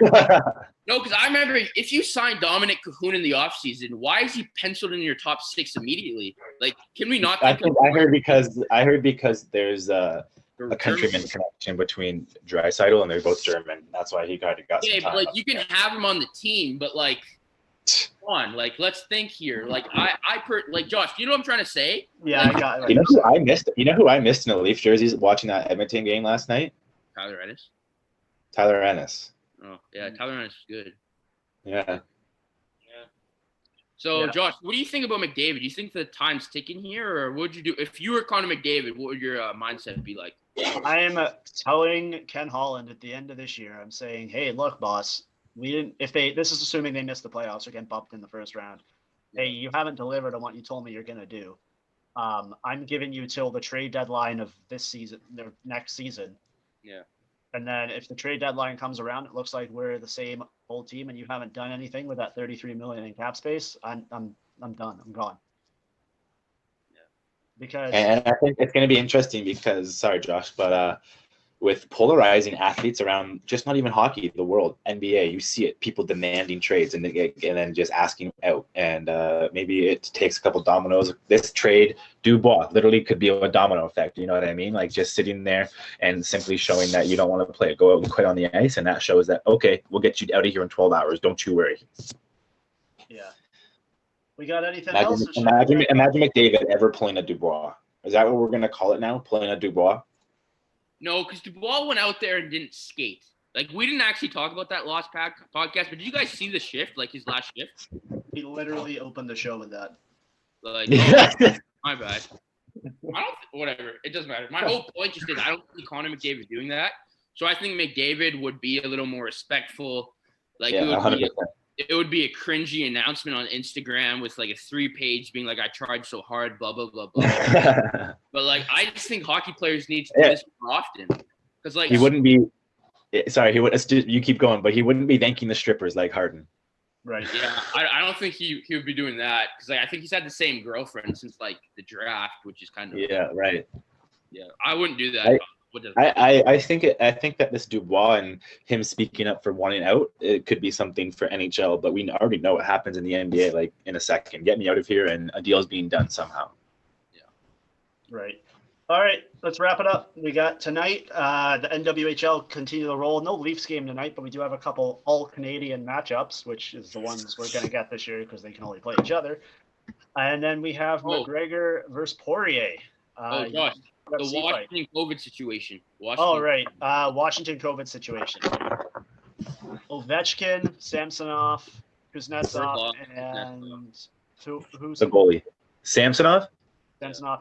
Speaker 2: No, because I remember, if you signed Dominic Cahoon in the offseason, why is he penciled in your top 6 immediately? Like, can we not?
Speaker 3: I heard because there's a countryman connection between Draisaitl, and they're both German. That's why he kind of got some time.
Speaker 2: But like, you can have him on the team, but like, come on, like, let's think here. Like, like, Josh, you know what I'm trying to say?
Speaker 1: Yeah,
Speaker 2: like,
Speaker 1: I got it.
Speaker 3: You know who I missed? You know who I missed in the Leafs jerseys watching that Edmonton game last night?
Speaker 2: Tyler Ennis.
Speaker 3: Tyler Ennis.
Speaker 2: Oh yeah, Tyler Ennis is good.
Speaker 3: Yeah.
Speaker 2: So, Josh, what do you think about McDavid? Do you think the time's ticking here, or what would you do if you were Connor McDavid? What would your mindset be like?
Speaker 1: I am telling Ken Holland at the end of this year, I'm saying, hey, look, boss, this is assuming they miss the playoffs or get bumped in the first round. Hey, you haven't delivered on what you told me you're going to do. I'm giving you till the trade deadline of this season, or next season.
Speaker 2: Yeah.
Speaker 1: And then if the trade deadline comes around, it looks like we're the same old team and you haven't done anything with that 33 million in cap space, I'm done. I'm gone.
Speaker 2: Yeah.
Speaker 1: Because
Speaker 3: and I think it's going to be interesting because, sorry, Josh, but with polarizing athletes around just not even hockey, the world, NBA. You see it, people demanding trades and then just asking out. And maybe it takes a couple dominoes. This trade, Dubois, literally could be a domino effect. You know what I mean? Like just sitting there and simply showing that you don't want to play, go out and quit on the ice, and that shows that okay, we'll get you out of here in 12 hours. Don't you worry.
Speaker 1: Yeah. We got anything else?
Speaker 3: Imagine McDavid ever pulling a Dubois. Is that what we're gonna call it now? Pulling a Dubois?
Speaker 2: No, because Dubois went out there and didn't skate. Like, we didn't actually talk about that last podcast, but did you guys see the shift, like his last shift?
Speaker 1: He literally opened the show with that.
Speaker 2: Like, oh, my bad. Whatever. It doesn't matter. My whole point just is I don't see Connor McDavid doing that. So I think McDavid would be a little more respectful. Like,
Speaker 3: yeah,
Speaker 2: it would be a cringy announcement on Instagram with like a 3-page being like, I tried so hard, blah, blah, blah, blah. But like, I just think hockey players need to do this more often. Because like,
Speaker 3: he wouldn't be, sorry, he would, you keep going, but he wouldn't be thanking the strippers like Harden.
Speaker 2: Right. Yeah. I don't think he would be doing that. Because like, I think he's had the same girlfriend since like the draft, which is kind of.
Speaker 3: Yeah, right.
Speaker 2: Yeah. I wouldn't do that.
Speaker 3: I think that this Dubois and him speaking up for wanting out, it could be something for NHL, but we already know what happens in the NBA. Like in a second, get me out of here, and a deal is being done somehow.
Speaker 2: Yeah.
Speaker 1: Right. All right, let's wrap it up. We got tonight the NWHL continue to roll. No Leafs game tonight, but we do have a couple all-Canadian matchups, which is the ones we're going to get this year because they can only play each other. And then we have McGregor versus Poirier.
Speaker 2: Gosh. The Washington COVID situation.
Speaker 1: Right. Washington COVID situation. Ovechkin, Samsonov, Kuznetsov, and who's
Speaker 3: the goalie? Samsonov,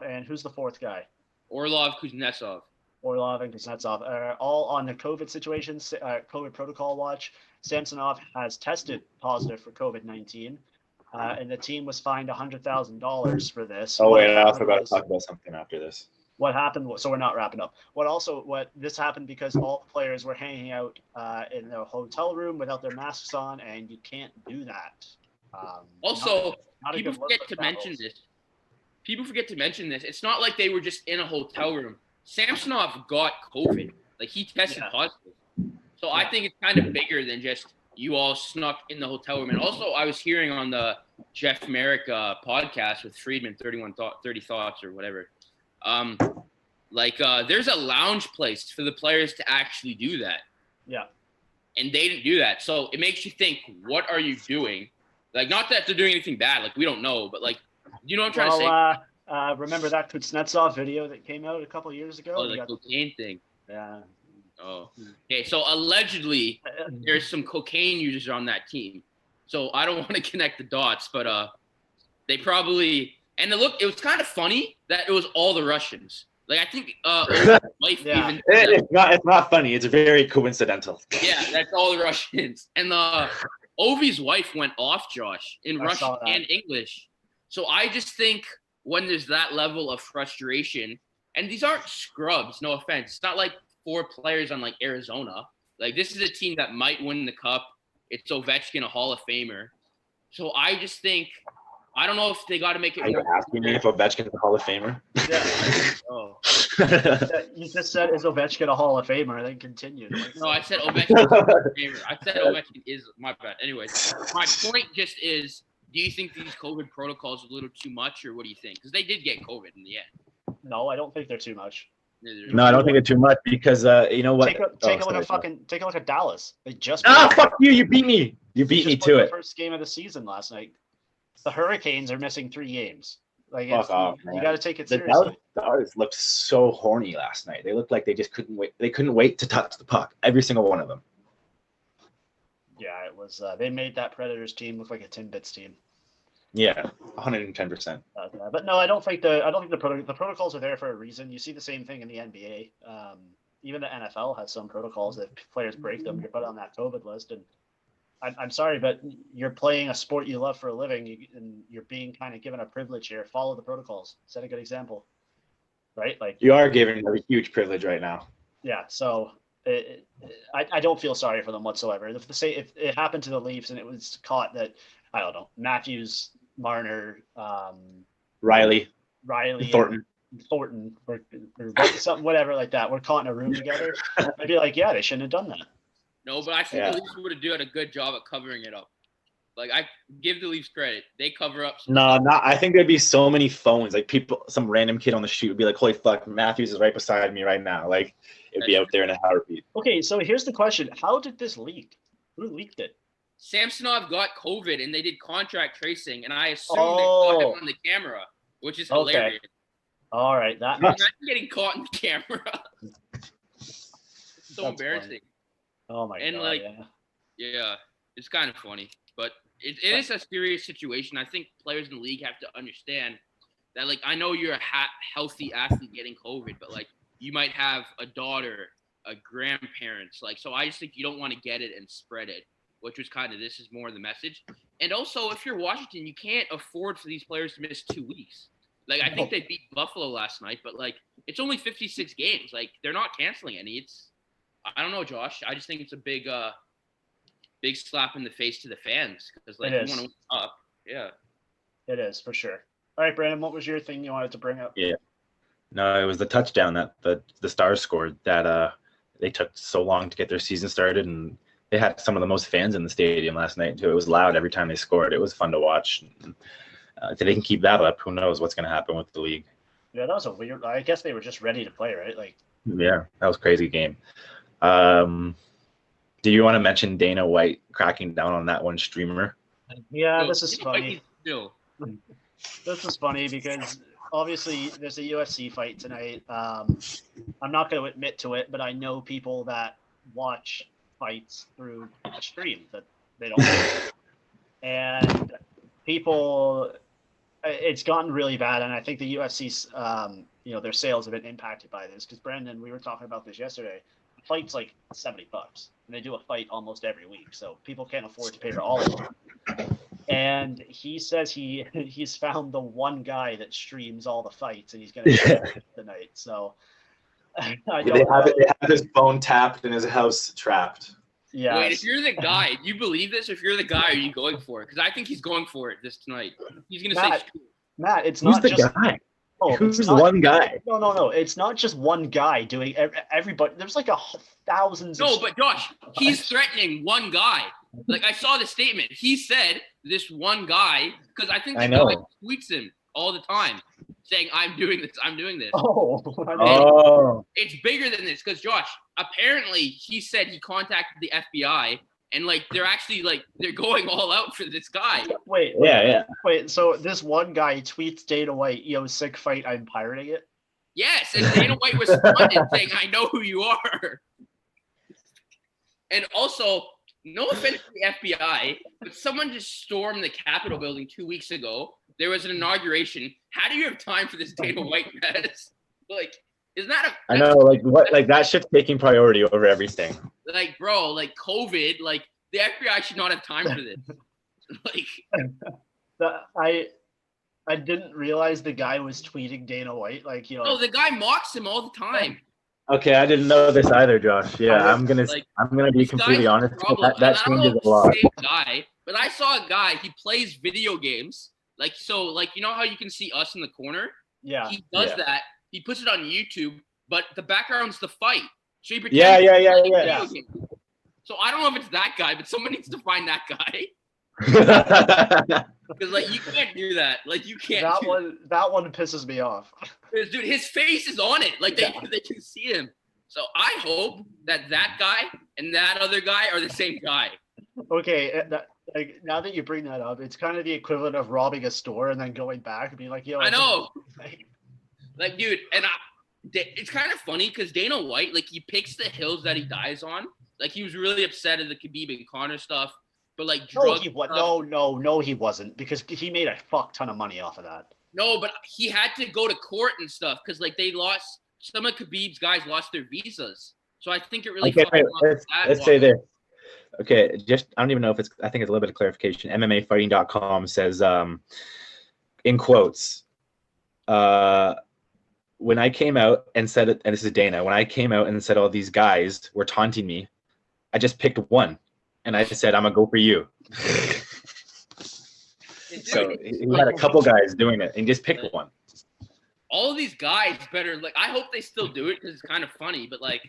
Speaker 1: and who's the fourth guy?
Speaker 2: Orlov, Kuznetsov.
Speaker 1: Orlov and Kuznetsov are all on the COVID situation, COVID protocol watch. Samsonov has tested positive for COVID-19, and the team was fined $100,000 for this.
Speaker 3: Oh, wait, I also got to talk about something after this.
Speaker 1: What happened? So we're not wrapping up. What this happened because all the players were hanging out in their hotel room without their masks on, and you can't do that.
Speaker 2: People forget to mention this. People forget to mention this. It's not like they were just in a hotel room. Samsonov got COVID. Like he tested positive. So I think it's kind of bigger than just you all snuck in the hotel room. And also, I was hearing on the Jeff Merrick podcast with Friedman, 30 Thoughts or whatever. There's a lounge place for the players to actually do that.
Speaker 1: Yeah.
Speaker 2: And they didn't do that. So it makes you think, what are you doing? Like, not that they're doing anything bad. Like, we don't know. But, like, you know what I'm trying to
Speaker 1: say? Remember that Kuznetsov video that came out a couple of years ago?
Speaker 2: Oh, the cocaine thing.
Speaker 1: Yeah.
Speaker 2: Oh. Okay, so allegedly, there's some cocaine users on that team. So I don't want to connect the dots, but they probably – and it was kind of funny that it was all the Russians. Like, I think wife even.
Speaker 3: It's not funny. It's very coincidental.
Speaker 2: Yeah, that's all the Russians. And Ovi's wife went off, Josh, in Russian and English. So I just think when there's that level of frustration, and these aren't scrubs, no offense. It's not like 4 players on, like, Arizona. Like, this is a team that might win the cup. It's Ovechkin, a Hall of Famer. So I just think – I don't know if they got to make it.
Speaker 3: Are you asking me if Ovechkin's a Hall of Famer?
Speaker 1: Yeah. You just said, is Ovechkin a Hall of Famer? Then continue.
Speaker 2: No, I said Ovechkin is a Hall of Famer. I said Ovechkin is my bad. Anyways, my point just is, do you think these COVID protocols are a little too much, or what do you think? Because they did get COVID in the end.
Speaker 1: No, I don't think they're too much.
Speaker 3: No, I don't think they're too much because you know what?
Speaker 1: Take a look at Dallas. They just
Speaker 3: fuck you! You beat me. You beat me to it.
Speaker 1: First game of the season last night. The Hurricanes are missing 3 games. Like,
Speaker 3: fuck off,
Speaker 1: you got to take it seriously.
Speaker 3: The Dallas looked so horny last night. They looked like they just couldn't wait. They couldn't wait to touch the puck. Every single one of them.
Speaker 1: Yeah, it was. They made that Predators team look like a Timbits team.
Speaker 3: Yeah, 110%.
Speaker 1: But no, I don't think the protocols are there for a reason. You see the same thing in the NBA. Even the NFL has some protocols that players break them. You're put on that COVID list, and I'm sorry, but you're playing a sport you love for a living, and you're being kind of given a privilege here. Follow the protocols. Set a good example, right? Like
Speaker 3: you are giving a huge privilege right now.
Speaker 1: Yeah, so I don't feel sorry for them whatsoever. If it happened to the Leafs and it was caught that, I don't know, Matthews, Marner,
Speaker 3: Riley,
Speaker 1: Thornton, Thornton or something, whatever like that, we're caught in a room together, I'd be like, yeah, they shouldn't have done that.
Speaker 2: No, but I think the Leafs would have done a good job at covering it up. Like, I give the Leafs credit. They cover up some
Speaker 3: No,
Speaker 2: stuff.
Speaker 3: not. I think there'd be so many phones. Like people, some random kid on the street would be like, "Holy fuck, Matthews is right beside me right now." Like it'd be out there in a heartbeat.
Speaker 1: Okay, so here's the question: how did this leak? Who leaked it?
Speaker 2: Samsonov got COVID, and they did contract tracing, and I assume they caught him on the camera, which is hilarious.
Speaker 1: All right, that
Speaker 2: Imagine getting caught on the camera. So
Speaker 1: That's
Speaker 2: embarrassing.
Speaker 1: funny. Oh my
Speaker 2: And,
Speaker 1: god!
Speaker 2: like, yeah, it's kind of funny, but it is a serious situation. I think players in the league have to understand that, like, I know you're a healthy athlete getting COVID, but, like, you might have a daughter, a grandparents, like, so I just think you don't want to get it and spread it, which was kind of, this is more the message. And also, if you're Washington, you can't afford for these players to miss 2 weeks. Like, I think they beat Buffalo last night, but, like, it's only 56 games. Like, they're not canceling any. I don't know, Josh. I just think it's a big slap in the face to the fans because, like, you want to win up. Yeah.
Speaker 1: It is, for sure. All right, Brandon, what was your thing you wanted to bring up?
Speaker 3: Yeah. No, it was the touchdown that the Stars scored that they took so long to get their season started, and they had some of the most fans in the stadium last night too. It was loud every time they scored. It was fun to watch. If they can keep that up, who knows what's going to happen with the league?
Speaker 1: Yeah, that was a weird. I guess they were just ready to play, right? Like,
Speaker 3: yeah, that was a crazy game. Do you want to mention Dana White cracking down on that one streamer?
Speaker 1: Yeah, this is funny.
Speaker 2: Still.
Speaker 1: This is funny because obviously there's a UFC fight tonight. I'm not going to admit to it, but I know people that watch fights through a stream that they don't know. And people, it's gotten really bad, and I think the UFC's, their sales have been impacted by this. Because Brandon, we were talking about this yesterday. A fight's like $70, and they do a fight almost every week, so people can't afford to pay for all of them. And he says he's found the one guy that streams all the fights, and he's going to tonight. So I don't know.
Speaker 3: They have his phone tapped and his house trapped.
Speaker 1: Yeah.
Speaker 2: Wait, if you're the guy, do you believe this? If you're the guy, are you going for it? Because I think he's going for it this tonight. He's going to say,
Speaker 1: Matt, it's
Speaker 3: who's
Speaker 1: not
Speaker 3: the
Speaker 1: just
Speaker 3: guy?
Speaker 1: Oh,
Speaker 3: who's one guy?
Speaker 1: No. It's not just one guy doing everybody. There's like thousands.
Speaker 2: No, but Josh, he's threatening one guy. Like, I saw the statement. He said this one guy, because I think the guy tweets him all the time saying, I'm doing this.
Speaker 1: Oh.
Speaker 2: It's bigger than this because, Josh, apparently he said he contacted the FBI and, like, they're actually, like, they're going all out for this guy.
Speaker 1: Wait, so this one guy tweets Dana White, yo, sick fight, I'm pirating it?
Speaker 2: Yes, and Dana White was responding saying, I know who you are. And also, no offense to the FBI, but someone just stormed the Capitol building 2 weeks ago. There was an inauguration. How do you have time for this Dana White mess? Like, isn't that
Speaker 3: I know, like, what, like, that shit's taking priority over everything.
Speaker 2: Like, bro, like, COVID, like, the FBI should not have time for this. Like,
Speaker 1: I didn't realize the guy was tweeting Dana White. Like,
Speaker 2: no, the guy mocks him all the time.
Speaker 3: Okay, I didn't know this either, Josh. Yeah, I'm gonna be completely honest. That changes a lot.
Speaker 2: Same guy, but I saw a guy. He plays video games. Like, so, like, you know how you can see us in the corner?
Speaker 1: Yeah.
Speaker 2: He does that. He puts it on YouTube, but the background's the fight. So he
Speaker 3: pretends
Speaker 2: yeah. So I don't know if it's that guy, but someone needs to find that guy. Because, like, you can't do that. Like, you can't.
Speaker 1: That one pisses me off.
Speaker 2: Dude, his face is on it. Like, they can see him. So I hope that guy and that other guy are the same guy.
Speaker 1: Okay, like, now that you bring that up, it's kind of the equivalent of robbing a store and then going back and being like, yo.
Speaker 2: I know. Like, dude, and it's kind of funny because Dana White, like, he picks the hills that he dies on. Like, he was really upset at the Khabib and Conor stuff. But, like,
Speaker 1: no, he wasn't, because he made a fuck ton of money off of that.
Speaker 2: No, but he had to go to court and stuff because, like, some of Khabib's guys lost their visas. So I think it really
Speaker 3: let's say this. Okay, I don't even know if I think it's a little bit of clarification. MMAfighting.com says, in quotes, when I came out and said it, and this is Dana, when I came out and said all these guys were taunting me, I just picked one. And I said, I'm going to go for you. So he had a couple guys doing it and just picked one.
Speaker 2: all of these guys better like. I hope they still do it because it's kind of funny. But like,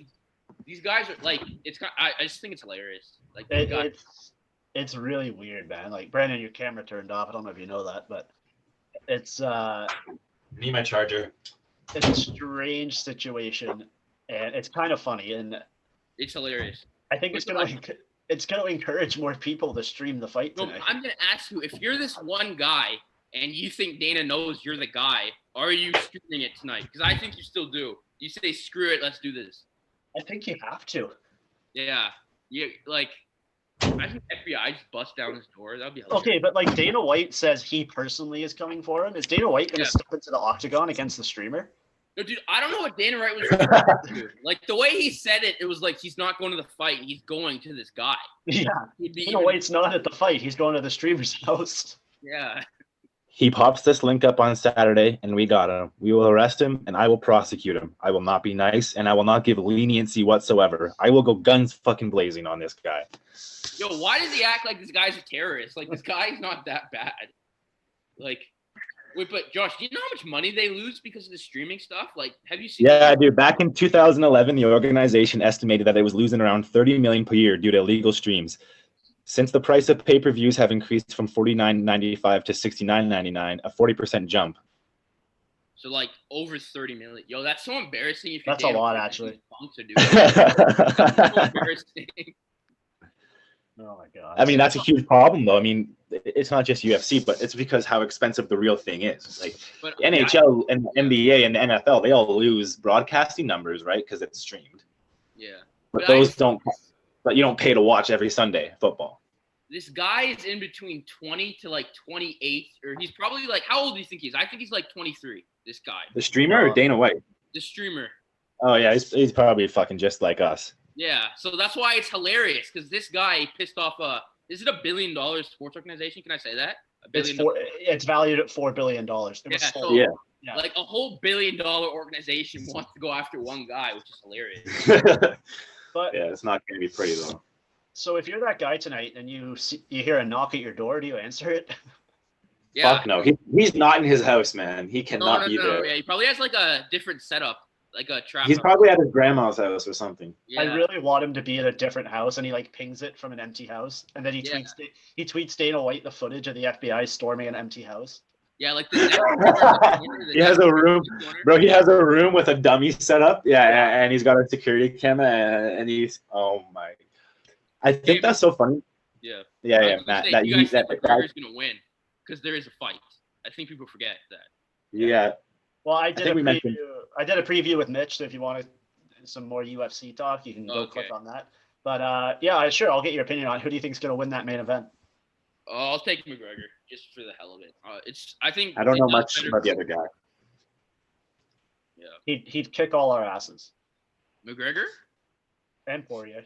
Speaker 2: these guys are like, it's kind. I just think it's hilarious. Like, these guys,
Speaker 1: It's really weird, man. Like Brandon, your camera turned off. I don't know if you know that, but it's
Speaker 3: Need my charger.
Speaker 1: it's a strange situation, and it's kind of funny. And
Speaker 2: it's hilarious.
Speaker 1: I think it's gonna encourage more people to stream the fight
Speaker 2: So
Speaker 1: tonight.
Speaker 2: I'm gonna ask you if you're this one guy and you think Dana knows you're the guy, are you streaming it tonight? Because I think you still do. You say screw it, let's do this.
Speaker 1: I think you have to.
Speaker 2: Yeah, like. Imagine FBI just bust down his door. That'd be hilarious.
Speaker 1: Okay, but like Dana White says he personally is coming for him. Is Dana White gonna
Speaker 2: Yeah.
Speaker 1: step into the octagon against the streamer?
Speaker 2: No, dude, I don't know what Dana Wright was trying to do. Like the way he said it, it was like he's not going to the fight. He's going to this guy.
Speaker 1: Yeah,
Speaker 2: He'd be
Speaker 1: Dana
Speaker 2: even-
Speaker 1: White's not at the fight. He's going to the streamer's house.
Speaker 2: Yeah.
Speaker 3: He pops this link up on Saturday, and we got him. We will arrest him, and I will prosecute him. I will not be nice, and I will not give leniency whatsoever. I will go guns fucking blazing on this guy.
Speaker 2: Yo, why does he act like this guy's a terrorist? Like this guy's not that bad. Like, wait, but Josh, do you know how much money they lose because of the streaming stuff? Like, have you seen?
Speaker 3: Yeah, dude. Back in 2011, the organization estimated that it was losing around 30 million per year due to illegal streams. Since the price of pay-per-views have increased from $49.95 to $69.99, a 40% jump.
Speaker 2: So like over 30 million. Yo, that's so embarrassing. If
Speaker 1: That's
Speaker 2: you're
Speaker 1: a
Speaker 2: Dana
Speaker 1: lot,
Speaker 2: White,
Speaker 1: actually.
Speaker 2: punks are doing. That's so embarrassing.
Speaker 1: Oh my god.
Speaker 3: I mean, that's a huge problem, though. I mean, it's not just UFC, but it's because how expensive the real thing is. Like
Speaker 2: But
Speaker 3: NHL and NBA and the NFL, they all lose broadcasting numbers, right? Because it's streamed.
Speaker 2: yeah.
Speaker 3: But
Speaker 2: But
Speaker 3: those don't. But you don't pay to watch every Sunday football.
Speaker 2: This guy is in between 20 to like 28, or he's probably like, how old do you think he is? I think he's like 23. This guy,
Speaker 3: The streamer or Dana White?
Speaker 2: the streamer.
Speaker 3: Oh yeah, he's probably fucking just like us.
Speaker 2: Yeah, so that's why it's hilarious because this guy pissed off is it $1 billion sports organization? Can I say that?
Speaker 1: It's valued at $4 billion. It was
Speaker 2: Yeah,
Speaker 1: sold.
Speaker 2: so,
Speaker 3: Yeah.
Speaker 2: like a whole $1 billion organization wants to go after one guy, which is hilarious.
Speaker 1: But
Speaker 3: Yeah, it's not going to be pretty though.
Speaker 1: so if you're that guy tonight and you hear a knock at your door, do you answer it?
Speaker 2: Yeah.
Speaker 3: Fuck no, he's not in his house, man. He cannot be there.
Speaker 2: Yeah, he probably has like a different setup, like a trap.
Speaker 3: He's
Speaker 2: house.
Speaker 3: probably at his grandma's house or something.
Speaker 2: Yeah.
Speaker 1: I really want him to be at a different house, and he like pings it from an empty house, and then he
Speaker 2: Yeah.
Speaker 1: tweets Dana White the footage of the FBI storming an empty house.
Speaker 2: Yeah, like the
Speaker 3: He has a room, bro. He has a room with a dummy set up. Yeah, and he's got a security camera, and he's oh my. I think that's so funny.
Speaker 2: Yeah.
Speaker 3: Yeah, Matt.
Speaker 2: Say,
Speaker 3: That
Speaker 2: you
Speaker 3: you
Speaker 2: guys think
Speaker 3: that
Speaker 2: McGregor's gonna win because there is a fight. I think people forget that.
Speaker 3: yeah.
Speaker 1: Well, I did
Speaker 3: think
Speaker 1: a
Speaker 3: we
Speaker 1: preview.
Speaker 3: mentioned-
Speaker 1: I did a preview with Mitch, so if you want some more UFC talk, you can go
Speaker 2: Okay.
Speaker 1: click on that. But yeah, sure. I'll get your opinion on who do you think is going to win that main event.
Speaker 2: I'll take McGregor just for the hell of it. I think
Speaker 3: I don't know
Speaker 2: it does
Speaker 3: much
Speaker 2: better-
Speaker 3: about the other guy.
Speaker 2: Yeah,
Speaker 1: He'd kick all our asses
Speaker 2: McGregor.
Speaker 1: and Poirier.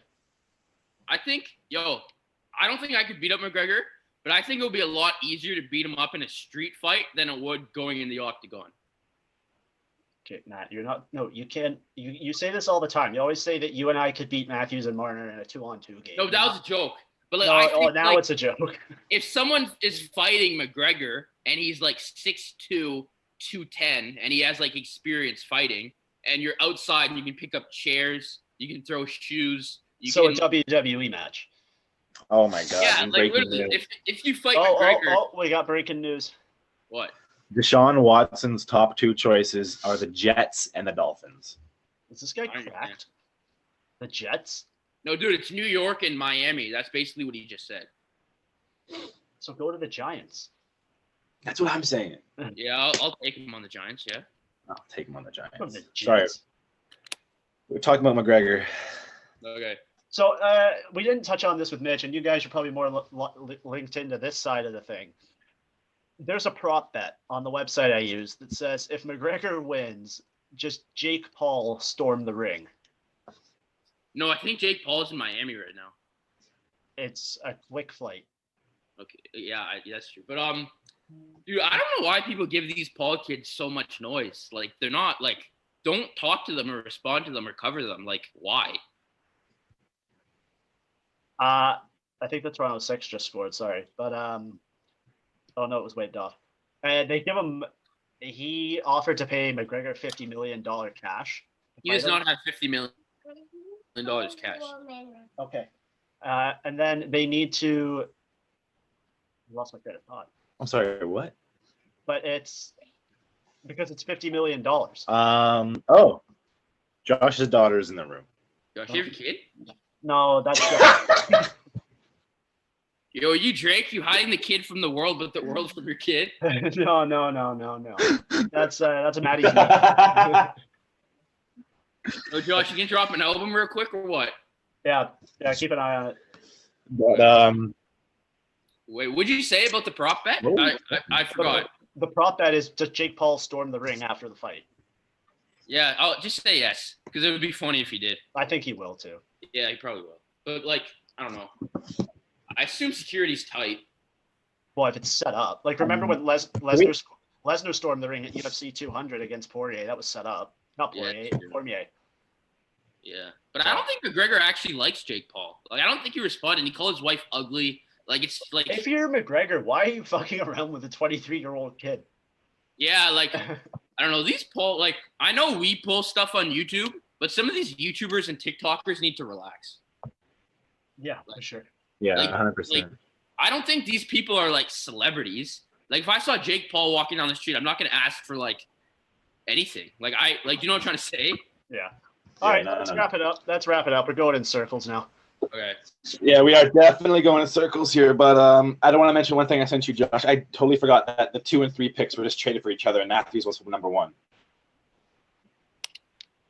Speaker 2: I think, I don't think I could beat up McGregor, but I think it would be a lot easier to beat him up in a street fight than it would going in the octagon.
Speaker 1: Okay, Matt, you're not. No, you can't. You say this all the time. You always say that you and I could beat Matthews and Marner in a 2-on-2 game.
Speaker 2: No, that was a joke. But like,
Speaker 1: No,
Speaker 2: I think
Speaker 1: now
Speaker 2: like,
Speaker 1: it's a joke.
Speaker 2: if someone is fighting McGregor and he's like 6'2", 210, and he has like experience fighting, and you're outside and you can pick up chairs, you can throw shoes.
Speaker 1: So a WWE match.
Speaker 3: Oh my god.
Speaker 2: yeah,
Speaker 3: I'm
Speaker 2: like
Speaker 3: breaking
Speaker 2: literally,
Speaker 3: news.
Speaker 2: if you fight
Speaker 1: Oh,
Speaker 2: McGregor,
Speaker 1: we got breaking news.
Speaker 2: what?
Speaker 3: Deshaun Watson's top two choices are the Jets and the Dolphins.
Speaker 1: Is this guy
Speaker 2: I understand.
Speaker 1: cracked? The Jets?
Speaker 2: No, dude, it's New York and Miami. That's basically what he just said.
Speaker 1: So go to the Giants.
Speaker 3: That's what I'm saying.
Speaker 2: Yeah, I'll take him on the Giants. Yeah.
Speaker 3: I'll take him on the
Speaker 1: Go to
Speaker 3: Giants.
Speaker 1: the
Speaker 3: Sorry,
Speaker 1: Jets.
Speaker 3: we're talking about McGregor.
Speaker 2: Okay.
Speaker 1: So we didn't touch on this with Mitch, and you guys are probably more linked into this side of the thing. There's a prop bet on the website I use that says if McGregor wins, just Jake Paul storm the ring.
Speaker 2: No, I think Jake Paul is in Miami right now.
Speaker 1: It's a quick flight.
Speaker 2: Okay, yeah, that's true. But dude, I don't know why people give these Paul kids so much noise. Like they're not like, don't talk to them or respond to them or cover them. Like why?
Speaker 1: I think the Toronto Six just scored. Sorry, but oh no, it was waved off. And they give him He offered to pay McGregor $50 million cash. to
Speaker 2: He
Speaker 1: fight
Speaker 2: does
Speaker 1: him.
Speaker 2: not have $50 million cash.
Speaker 1: Okay. And then they need to. I lost my train of thought.
Speaker 3: I'm sorry, what?
Speaker 1: But it's because it's $50 million.
Speaker 3: Oh, Josh's daughter is in the room.
Speaker 2: Josh, you have a kid?
Speaker 1: No, that's
Speaker 2: Yo, you Drake? You hiding the kid from the world, but the world from your kid?
Speaker 1: no. That's a Maddie's name.
Speaker 2: Oh, Josh, you can drop an album real quick or what?
Speaker 1: Yeah, keep an eye on it.
Speaker 3: But
Speaker 2: Wait, what'd you say about the prop bet?
Speaker 3: Oh.
Speaker 2: I forgot.
Speaker 1: The prop bet is does Jake Paul storm the ring after the fight?
Speaker 2: Yeah, I'll just say yes because it would be funny if he did.
Speaker 1: I think he will too.
Speaker 2: Yeah, he probably will. But like, I don't know. I assume security's tight.
Speaker 1: Well, if it's set up, like remember when Lesnar stormed the ring at UFC 200 against Poirier? That was set up. Not Poirier,
Speaker 2: Yeah, true.
Speaker 1: Cormier.
Speaker 2: Yeah, but I don't think McGregor actually likes Jake Paul. Like, I don't think he responded. And he called his wife ugly. Like, it's like,
Speaker 1: If you're McGregor, why are you fucking around with a 23-year-old kid?
Speaker 2: yeah, like, I don't know. These poll, like, I know we pull stuff on YouTube, but some of these YouTubers and TikTokers need to relax.
Speaker 1: Yeah, for sure.
Speaker 3: yeah,
Speaker 2: Like-
Speaker 3: 100%.
Speaker 2: I don't think these people are like celebrities. Like, if I saw Jake Paul walking down the street, I'm not gonna ask for like anything. Like, you know what I'm trying to say?
Speaker 1: Yeah. All right,
Speaker 3: no,
Speaker 1: let's
Speaker 3: no.
Speaker 1: wrap it up. We're going in circles now.
Speaker 2: Okay.
Speaker 3: Yeah, we are definitely going in circles here, but I don't want to mention one thing I sent you, Josh. I totally forgot that the 2 and 3 picks were just traded for each other, and Matthews was number 1.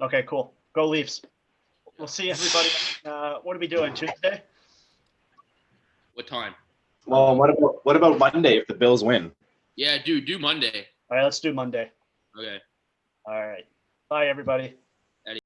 Speaker 1: Okay, cool. Go Leafs. We'll see everybody. What are we doing? Tuesday?
Speaker 2: What time?
Speaker 3: Well, what about Monday if the Bills win?
Speaker 2: Yeah, dude, do Monday.
Speaker 1: All right, let's do Monday.
Speaker 2: Okay.
Speaker 1: All right. Bye, everybody.